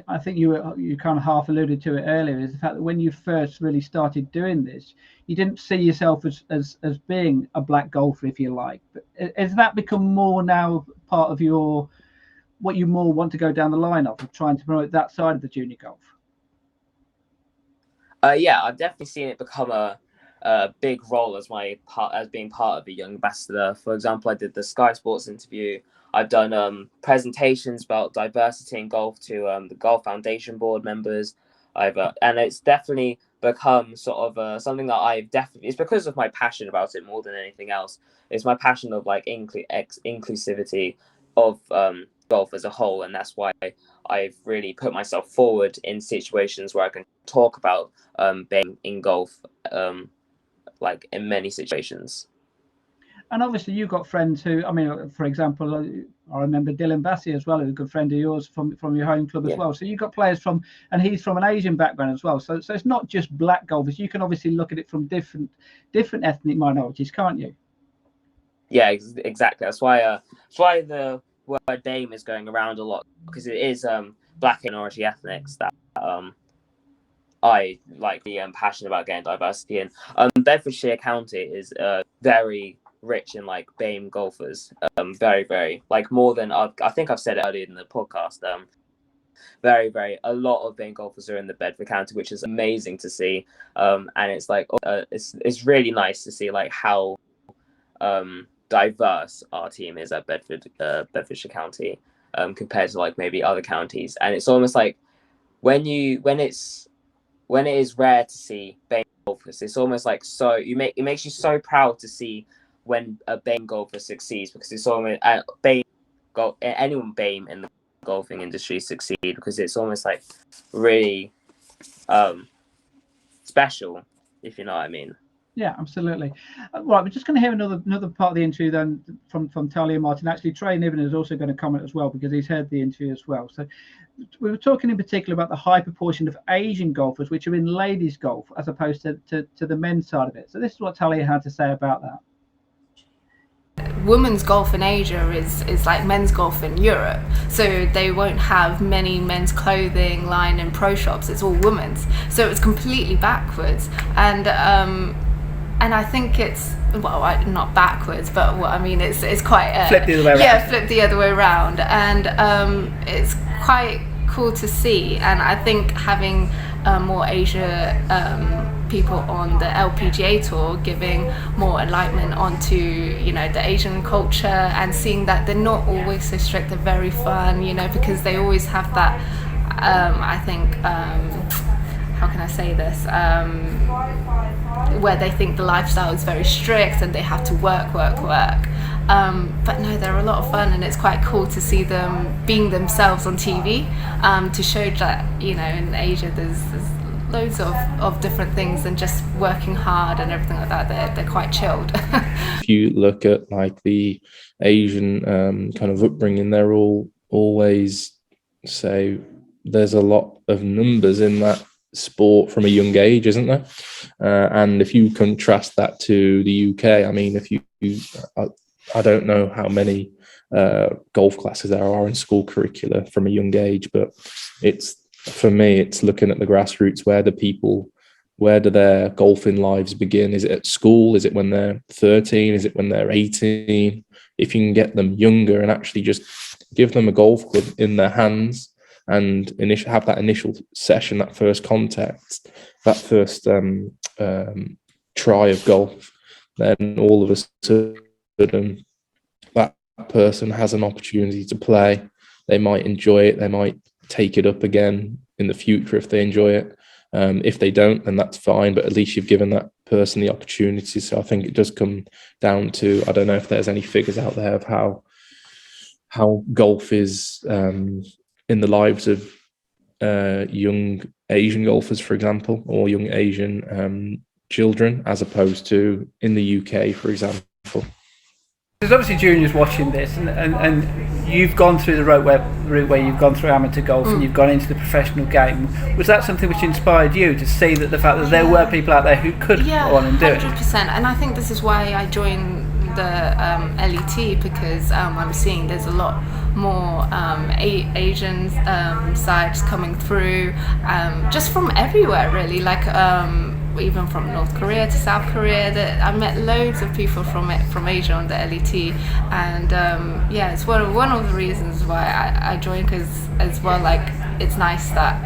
I think you kind of half alluded to it earlier, is the fact that when you first really started doing this, you didn't see yourself as being a black golfer, if you like. But has that become more now part of what you more want to go down the line of trying to promote that side of the junior golf? Yeah, I've definitely seen it become a big role as being part of a young ambassador. For example, I did the Sky Sports interview. I've done presentations about diversity in golf to the Golf Foundation board members. And it's definitely become sort of something that it's because of my passion about it more than anything else. It's my passion of inclusivity of golf as a whole, and that's why I've really put myself forward in situations where I can talk about being in golf, in many situations. And obviously you've got friends who, for example, I remember Dylan Bassey as well, who's a good friend of yours from your home club as well. So you've got players and he's from an Asian background as well. So it's not just black golfers. You can obviously look at it from different ethnic minorities, can't you? Yeah, exactly. That's why the word Dame is going around a lot, because it is black minority ethnics that I like the passionate about getting diversity in. Bedfordshire County is very rich in like BAME golfers. Very, very like more than I think I've said it earlier in the podcast. Very, very a lot of BAME golfers are in the Bedford County, which is amazing to see. And it's like it's really nice to see like how diverse our team is at Bedfordshire County compared to like maybe other counties. And it's almost like when it is rare to see BAME golfers, it's almost like it makes you so proud to see when a BAME golfer succeeds, because it's almost anyone BAME in the golfing industry succeed, because it's almost like really special, if you know what I mean. Yeah, absolutely. Right, we're just going to hear another part of the interview then from Thalia and Martin. Actually, Trey Niven is also going to comment as well, because he's heard the interview as well. So we were talking in particular about the high proportion of Asian golfers which are in ladies golf as opposed to the men's side of it. So this is what Thalia had to say about that. Women's golf in Asia is like men's golf in Europe, so they won't have many men's clothing line in pro shops. It's all women's, so it's completely backwards. And I think it's not backwards, but I mean it's quite flip the other way around. Yeah, flip the other way around, and it's quite cool to see. And I think having more Asia people on the LPGA tour, giving more enlightenment onto the Asian culture, and seeing that they're not always so strict, they're very fun, because they always have that I think how can I say this, where they think the lifestyle is very strict and they have to work. But no, they're a lot of fun, and it's quite cool to see them being themselves on TV, to show that in Asia there's loads of different things than just working hard and everything like that. They're quite chilled. If you look at like the Asian kind of upbringing, they're all always say there's a lot of numbers in that sport from a young age, isn't there? And if you contrast that to the UK, I mean, if you I don't know how many golf classes there are in school curricula from a young age, but for me, it's looking at the grassroots. Where do their golfing lives begin? Is it at school? Is it when they're 13? Is it when they're 18? If you can get them younger and actually just give them a golf club in their hands and have that initial session, that first contact, that first try of golf, then all of a sudden that person has an opportunity to play. They might enjoy it. They might take it up again in the future if they enjoy it. If they don't, then that's fine, but at least you've given that person the opportunity. So I think it does come down to, I don't know if there's any figures out there of how golf is in the lives of young Asian golfers, for example, or young Asian children, as opposed to in the UK, for example. There's obviously juniors watching this, and you've gone through the route where you've gone through amateur golf and you've gone into the professional game. Was that something which inspired you to see that the fact that there were people out there who could go on and do 100%. it? 100%. And I think this is why I joined the LET, because I'm seeing there's a lot more Asian sides coming through, just from everywhere really, like even from North Korea to South Korea. That I met loads of people from Asia on the LET, and it's one of the reasons why I joined, because as well, like, it's nice that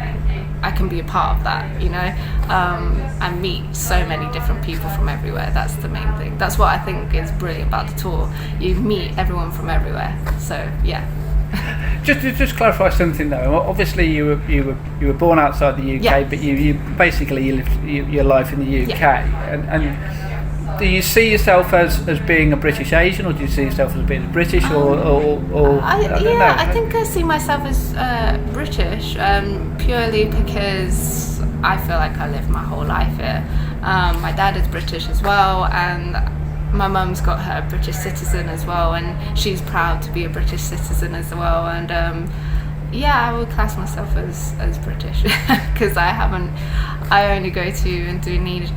I can be a part of that, and meet so many different people from everywhere. That's the main thing. That's what I think is brilliant about the tour. You meet everyone from everywhere. So yeah. Just clarify something though. Obviously, you were born outside the UK, but you basically lived your life in the UK. And do you see yourself as being a British Asian, or do you see yourself as being British, or I think I see myself as British, purely because I feel like I lived my whole life here. My dad is British as well, and my mum's got her British citizen as well, and she's proud to be a British citizen as well. And I would class myself as British, because I only go to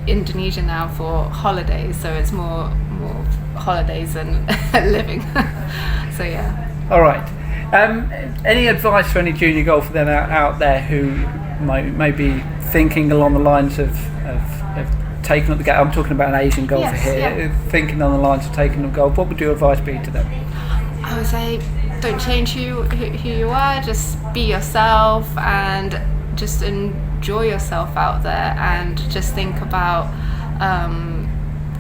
Indonesia now for holidays, so it's more holidays than living. So yeah. All right. Any advice for any junior golfer then out there who maybe thinking along the lines of taking up the game? I'm talking about an Asian golfer here. Thinking on the lines of taking up golf. What would your advice be to them? I would say don't change who you are. Just be yourself and just enjoy yourself out there, and just think about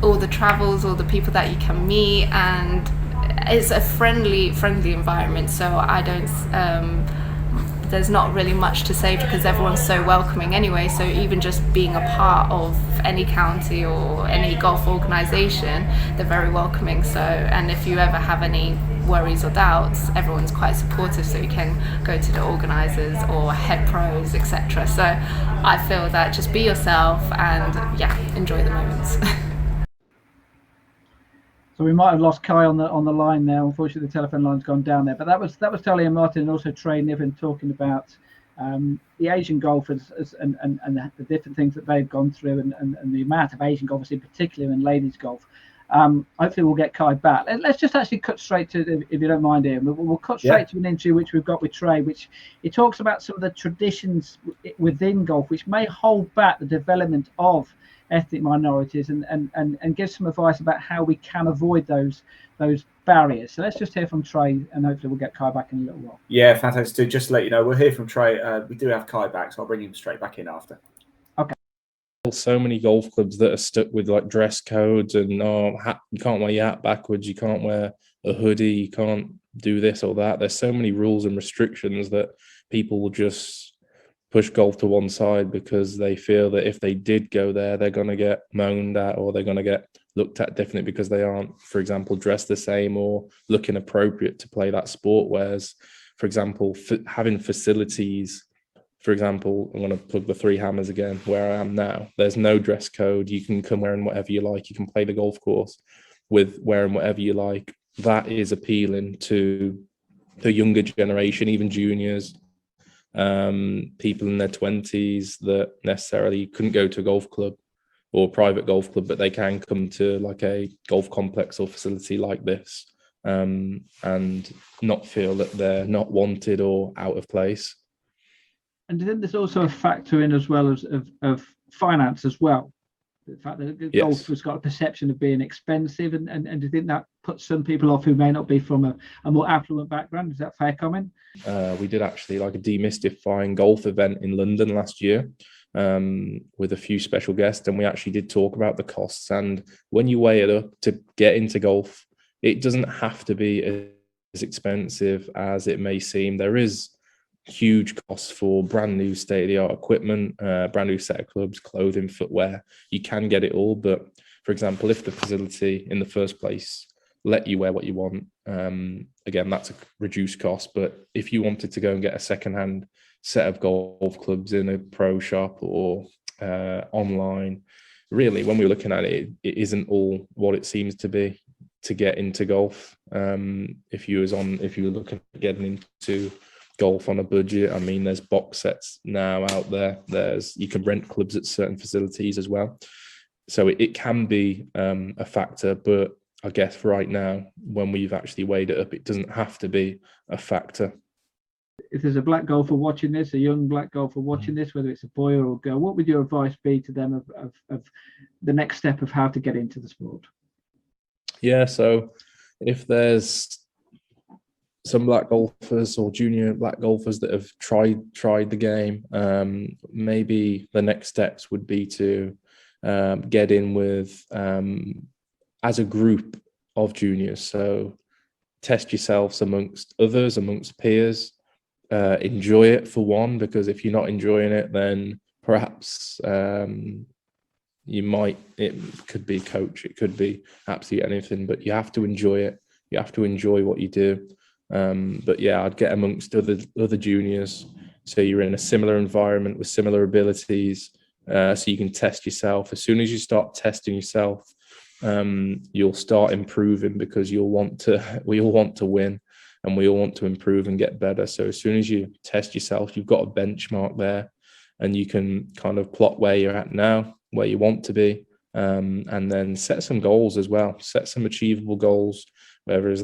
all the travels, all the people that you can meet, and it's a friendly environment. So I don't. There's not really much to say because everyone's so welcoming anyway. So even just being a part of any county or any golf organisation, they're very welcoming. So, and if you ever have any worries or doubts, everyone's quite supportive. So you can go to the organisers or head pros, etc. So I feel that just be yourself and enjoy the moments. So we might have lost Kai on the line now. Unfortunately, the telephone line's gone down there. But that was Thalia Martin and also Trey Niven talking about the Asian golfers and the different things that they've gone through and the amount of Asian golfers in particular in ladies golf. Hopefully we'll get Kai back. Let's just actually cut straight to, if you don't mind, Ian. We'll cut straight to an interview which we've got with Trey, which he talks about some of the traditions within golf which may hold back the development of ethnic minorities and give some advice about how we can avoid those barriers. So let's just hear from Trey, and hopefully we'll get Kai back in a little while. Yeah, fantastic. Just to let you know, we'll hear from Trey. We do have Kai back, so I'll bring him straight back in after. Okay. So many golf clubs that are stuck with like dress codes and you can't wear your hat backwards, you can't wear a hoodie, you can't do this or that. There's so many rules and restrictions that people will just push golf to one side because they feel that if they did go there, they're going to get moaned at or they're going to get looked at differently because they aren't, for example, dressed the same or looking appropriate to play that sport. Whereas, for example, having facilities, for example, I'm going to plug the Three Hammers again, where I am now. There's no dress code. You can come wearing whatever you like. You can play the golf course with wearing whatever you like. That is appealing to the younger generation, even juniors. People in their 20s that necessarily couldn't go to a golf club or private golf club, but they can come to like a golf complex or facility like this and not feel that they're not wanted or out of place. And then there's also a factor in as well as of finance as well. The fact that golf has got a perception of being expensive, and do you think that puts some people off who may not be from a more affluent background? Is that fair comment? We did actually like a demystifying golf event in London last year with a few special guests, and we actually did talk about the costs. And when you weigh it up to get into golf, it doesn't have to be as expensive as it may seem. There is huge costs for brand new state-of-the-art equipment, brand new set of clubs, clothing, footwear. You can get it all, but for example, if the facility in the first place let you wear what you want, again, that's a reduced cost. But if you wanted to go and get a second-hand set of golf clubs in a pro shop or online, really, when we're looking at it, it isn't all what it seems to be to get into golf. If you were looking at getting into golf on a budget, I mean, there's box sets now out there. You can rent clubs at certain facilities as well. So it can be a factor, but I guess right now, when we've actually weighed it up, it doesn't have to be a factor. If there's a black golfer watching this, a young black golfer watching this, whether it's a boy or a girl, what would your advice be to them of the next step of how to get into the sport? Yeah, so if there's some black golfers or junior black golfers that have tried the game, maybe the next steps would be to get in with as a group of juniors. So test yourselves amongst others, amongst peers, enjoy it for one, because if you're not enjoying it, then perhaps it could be coach, it could be absolutely anything, but you have to enjoy it. You have to enjoy what you do. But yeah, I'd get amongst other juniors, so you're in a similar environment with similar abilities, so you can test yourself. As soon as you start testing yourself, you'll start improving, because we all want to win, and we all want to improve and get better. So as soon as you test yourself, you've got a benchmark there, and you can kind of plot where you're at now, where you want to be, and then set some goals as well. Set some achievable goals, whether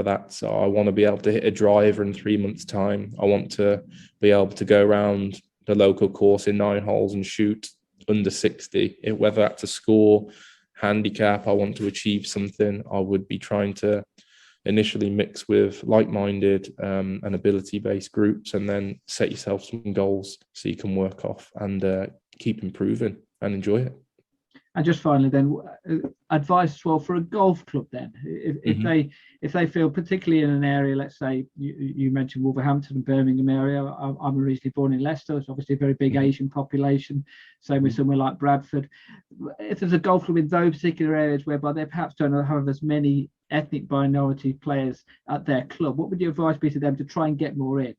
that's I want to be able to hit a driver in 3 months' time. I want to be able to go around the local course in 9 holes and shoot under 60. Whether that's a score, handicap, I want to achieve something, I would be trying to initially mix with like-minded and ability-based groups, and then set yourself some goals so you can work off and keep improving and enjoy it. And just finally, then, advice as well for a golf club. Then, if they feel, particularly in an area, let's say you mentioned Wolverhampton and Birmingham area. I'm originally born in Leicester. It's obviously a very big Asian population. Same with somewhere like Bradford. If there's a golf club in those particular areas whereby they perhaps don't have as many ethnic minority players at their club, what would your advice be to them to try and get more in?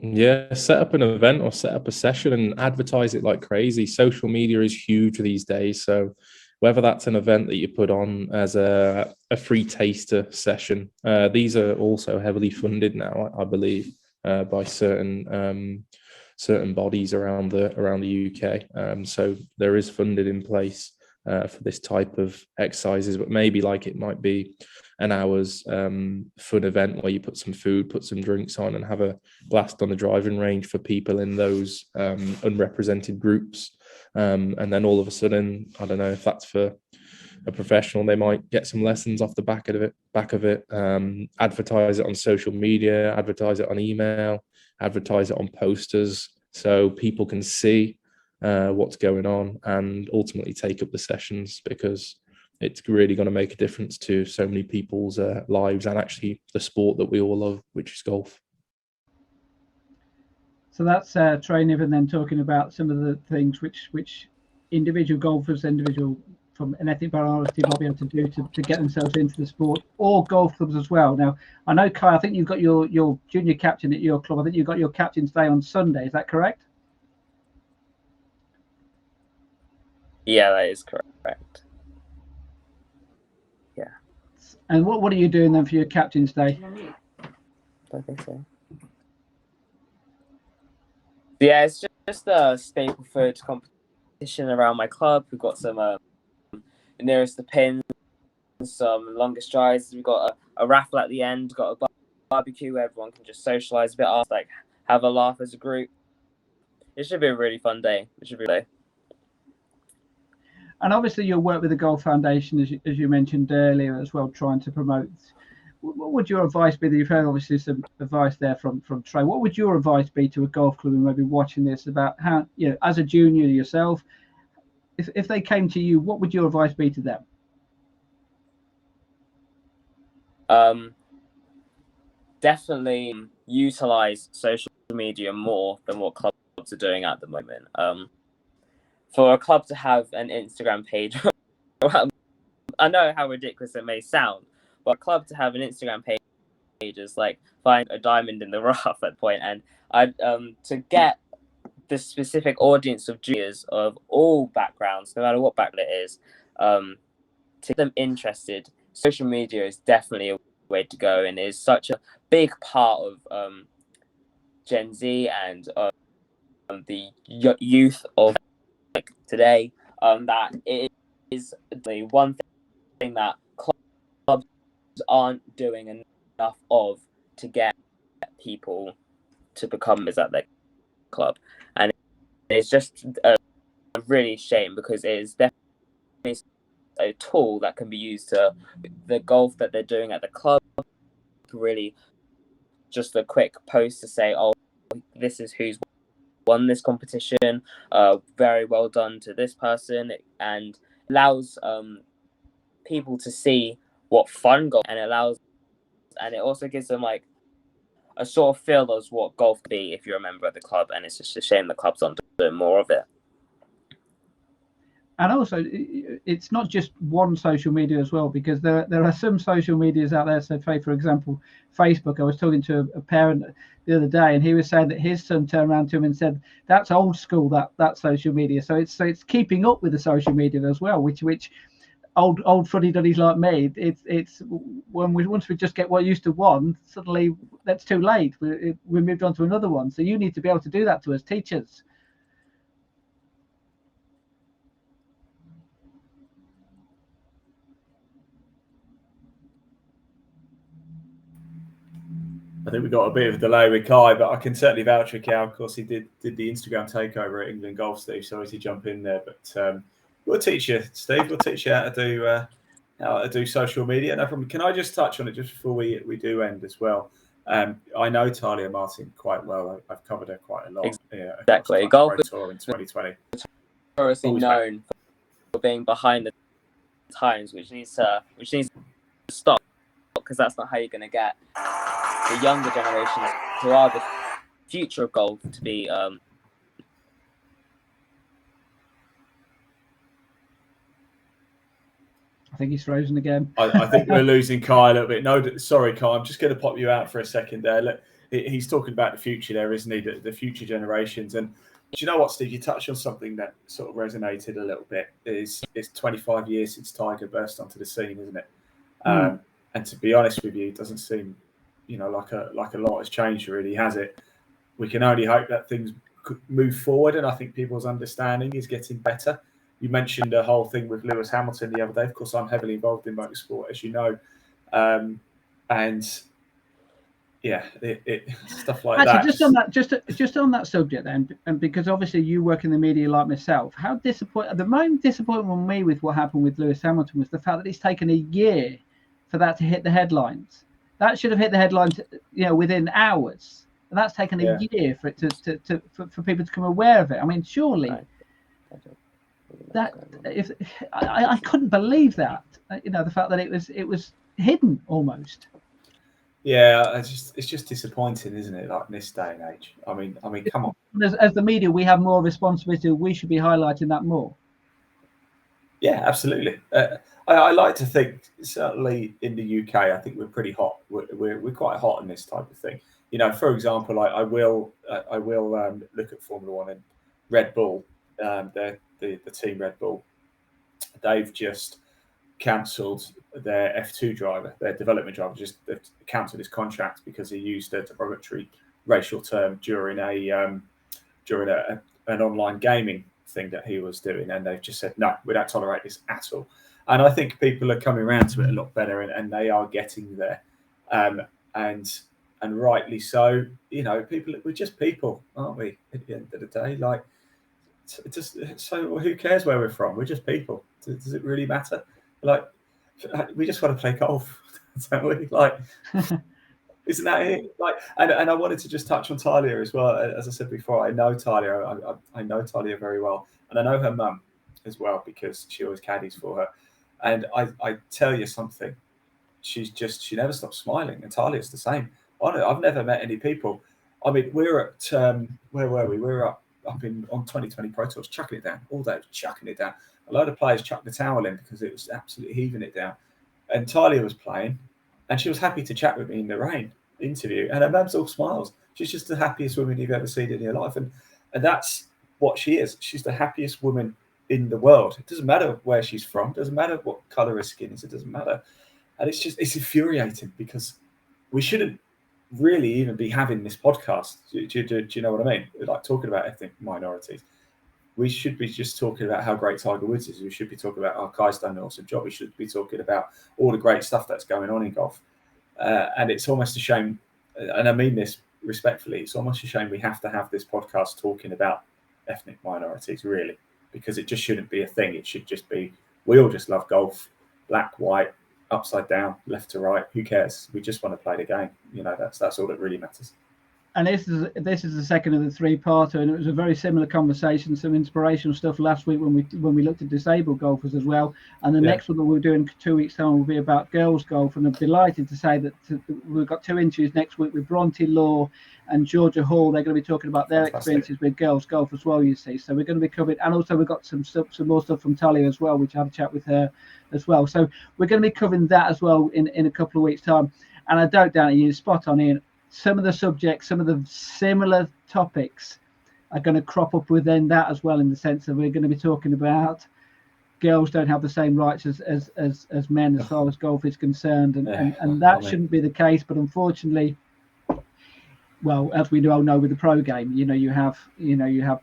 Yeah, set up an event or set up a session and advertise it like crazy. Social media is huge these days. So whether that's an event that you put on as a free taster session, these are also heavily funded now, I believe, by certain bodies around the UK. So there is funded in place for this type of exercises, but maybe like it might be an hour's fun event where you put some food, put some drinks on, and have a blast on the driving range for people in those unrepresented groups. And then all of a sudden, I don't know if that's for a professional, they might get some lessons off the back of it. Advertise it on social media, advertise it on email, advertise it on posters, so people can see what's going on and ultimately take up the sessions, because it's really going to make a difference to so many people's lives and actually the sport that we all love, which is golf. So that's Trey Niven then talking about some of the things which individual golfers, from an ethnic minority might be able to do to get themselves into the sport, or golf clubs as well. Now, I know, Kai, I think you've got your junior captain at your club. I think you've got your captain's day on Sunday. Is that correct? Yeah, that is correct. Yeah. And what are you doing then for your captain's day? I think so. Yeah, it's just a staple food competition around my club. We've got some nearest the pins, some longest drives. We've got a raffle at the end. Got a barbecue where everyone can just socialise a bit after, like have a laugh as a group. It should be a really fun day. And obviously, you'll work with the Golf Foundation, as you mentioned earlier, as well, trying to promote. What would your advice be? You've heard obviously some advice there from Trey. What would your advice be to a golf club who may be watching this about how, as a junior yourself, if they came to you, what would your advice be to them? Definitely utilize social media more than what clubs are doing at the moment. For a club to have an Instagram page, I know how ridiculous it may sound, but a club to have an Instagram page is like find a diamond in the rough at point. And to get the specific audience of juniors of all backgrounds, no matter what background it is, to get them interested, social media is definitely a way to go, and is such a big part of Gen Z and the youth of today, that it is the one thing that clubs aren't doing enough of to get people to become members at their club. And it's just a really shame, because it is definitely a tool that can be used to the golf that they're doing at the club. Really just a quick post to say, oh, this is who's won this competition, very well done to this person, and allows people to see what fun golf, and it also gives them like a sort of feel of what golf can be if you're a member of the club. And it's just a shame the clubs aren't doing more of it. And also, it's not just one social media as well, because there are some social medias out there. So, for example, Facebook. I was talking to a parent the other day, and he was saying that his son turned around to him and said, "That's old school, that social media." So it's keeping up with the social media as well, which old fuddy duddies like me, it's once we just get what used to one, suddenly that's too late. We moved on to another one. So you need to be able to do that to us teachers. I think we got a bit of a delay with Kai, but I can certainly vouch for Kai. Of course, he did the Instagram takeover at England Golf, Steve. So as he jump in there, but we'll teach you, Steve. We'll teach you how to do social media. No problem. Can I just touch on it just before we do end as well? I know Thalia Martin quite well. I've covered her quite a lot. Exactly. Golf Tour in 2020. Notoriously known for being behind the times, which needs to stop, because that's not how you're going to get the younger generations, who are the future of golf, to be. I think he's frozen again. I think we're losing Kai a little bit. No, sorry, Kai. I'm just going to pop you out for a second there. Look, he's talking about the future there, isn't he? The future generations. And do you know what, Steve? You touched on something that sort of resonated a little bit. It's 25 years since Tiger burst onto the scene, isn't it? And to be honest with you, it doesn't seem, like a lot has changed, really, has it? We can only hope that things could move forward, and I think people's understanding is getting better. You mentioned the whole thing with Lewis Hamilton the other day. Of course, I'm heavily involved in motorsport, as you know, and yeah, stuff like that. Just on that subject, then, and because obviously you work in the media like myself, how disappointed? The main disappointment with me with what happened with Lewis Hamilton was the fact that it's taken a year for that to hit the headlines. That should have hit the headlines, within hours, and that's taken a year for it for people to become aware of it. I mean, surely. That if I couldn't believe that, the fact that it was hidden almost. Yeah, it's just disappointing, isn't it? Like in this day and age. I mean, come on. As the media, we have more responsibility. We should be highlighting that more. Yeah, absolutely. I like to think, certainly in the UK, I think we're pretty hot. We're quite hot in this type of thing. For example, I will look at Formula One and Red Bull. The team Red Bull, they've just cancelled their F2 driver, their development driver. They've cancelled his contract because he used a derogatory racial term during an online gaming thing that he was doing, and they've just said no, we don't tolerate this at all. And I think people are coming around to it a lot better, and they are getting there, and rightly so. We're just people, aren't we? At the end of the day, like. So who cares where we're from? We're just people. Does it really matter? Like, we just want to play golf, don't we? Like, isn't that it? Like, and I wanted to just touch on Thalia as well. As I said before, I know Thalia. I know Thalia very well, and I know her mum as well because she always caddies for her. And I tell you something, she never stops smiling, and Thalia's the same. I've never met any people. I mean, we're at where were we? We were up on 2020 Pro Tours, chucking it down all day, chucking it down. A load of players chucked the towel in because it was absolutely heaving it down. And Thalia was playing, and she was happy to chat with me in the rain interview. And her mum's all smiles. She's just the happiest woman you've ever seen in your life, and that's what she is. She's the happiest woman in the world. It doesn't matter where she's from. It doesn't matter what colour her skin is. It doesn't matter. And it's infuriating because we shouldn't really even be having this podcast. Do you know what I mean? Like talking about ethnic minorities. We should be just talking about how great Tiger Woods is. We should be talking about Kai's done an awesome job. We should be talking about all the great stuff that's going on in golf. And it's almost a shame, and I mean this respectfully, it's almost a shame we have to have this podcast talking about ethnic minorities, really, because it just shouldn't be a thing. It should just be, we all just love golf, black, white, upside down, left to right. Who cares? We just want to play the game. That's all that really matters. And this is the second of the three-parter, and it was a very similar conversation, some inspirational stuff last week when we looked at disabled golfers as well. And the next one that we're doing 2 weeks time will be about girls golf. And I'm delighted to say that we've got two interviews next week with Bronte Law and Georgia Hall. They're going to be talking about their experiences with girls golf as well. You see, so we're going to be covering, and also we've got some more stuff from Thalia as well, which I had a chat with her as well. So we're going to be covering that as well in a couple of weeks' time. And I don't doubt you're spot on, Ian. Some of the subjects, some of the similar topics are going to crop up within that as well, in the sense that we're going to be talking about girls don't have the same rights as men as far as golf is concerned, and that shouldn't be the case. But unfortunately, well, as we all know with the pro game, you have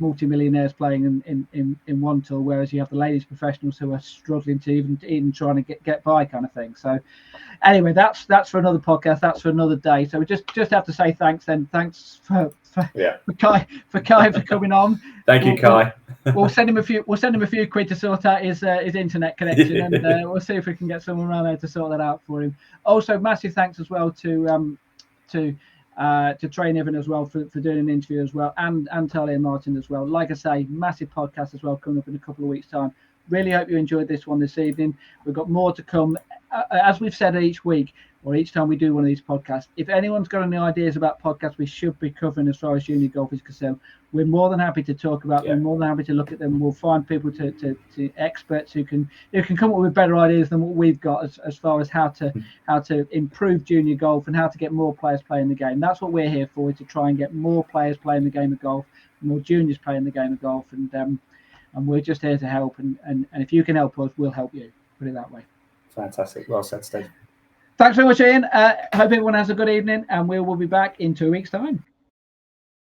multimillionaires playing in one tour, whereas you have the ladies professionals who are struggling to even trying to get by, kind of thing. So anyway, that's for another podcast. That's for another day. So we just have to say thanks then. Thanks for Kai for coming on. Thank you, Kai. We'll send him a few quid to sort out his internet connection, and we'll see if we can get someone around there to sort that out for him. Also, massive thanks as well to Trey Niven as well for doing an interview as well, and Thalia and Martin as well. Like I say, massive podcast as well coming up in a couple of weeks' time. Really hope you enjoyed this one this evening. We've got more to come. As we've said each week, or each time we do one of these podcasts, if anyone's got any ideas about podcasts we should be covering as far as junior golf is concerned, we're more than happy to talk about them, more than happy to look at them. We'll find people to experts who can come up with better ideas than what we've got as far as how to improve junior golf and how to get more players playing the game. That's what we're here for, to try and get more players playing the game of golf, more juniors playing the game of golf, and we're just here to help. And if you can help us, we'll help you. Put it that way. Fantastic. Well said, Steve. Thanks very much, Ian. Hope everyone has a good evening, and we will be back in 2 weeks' time.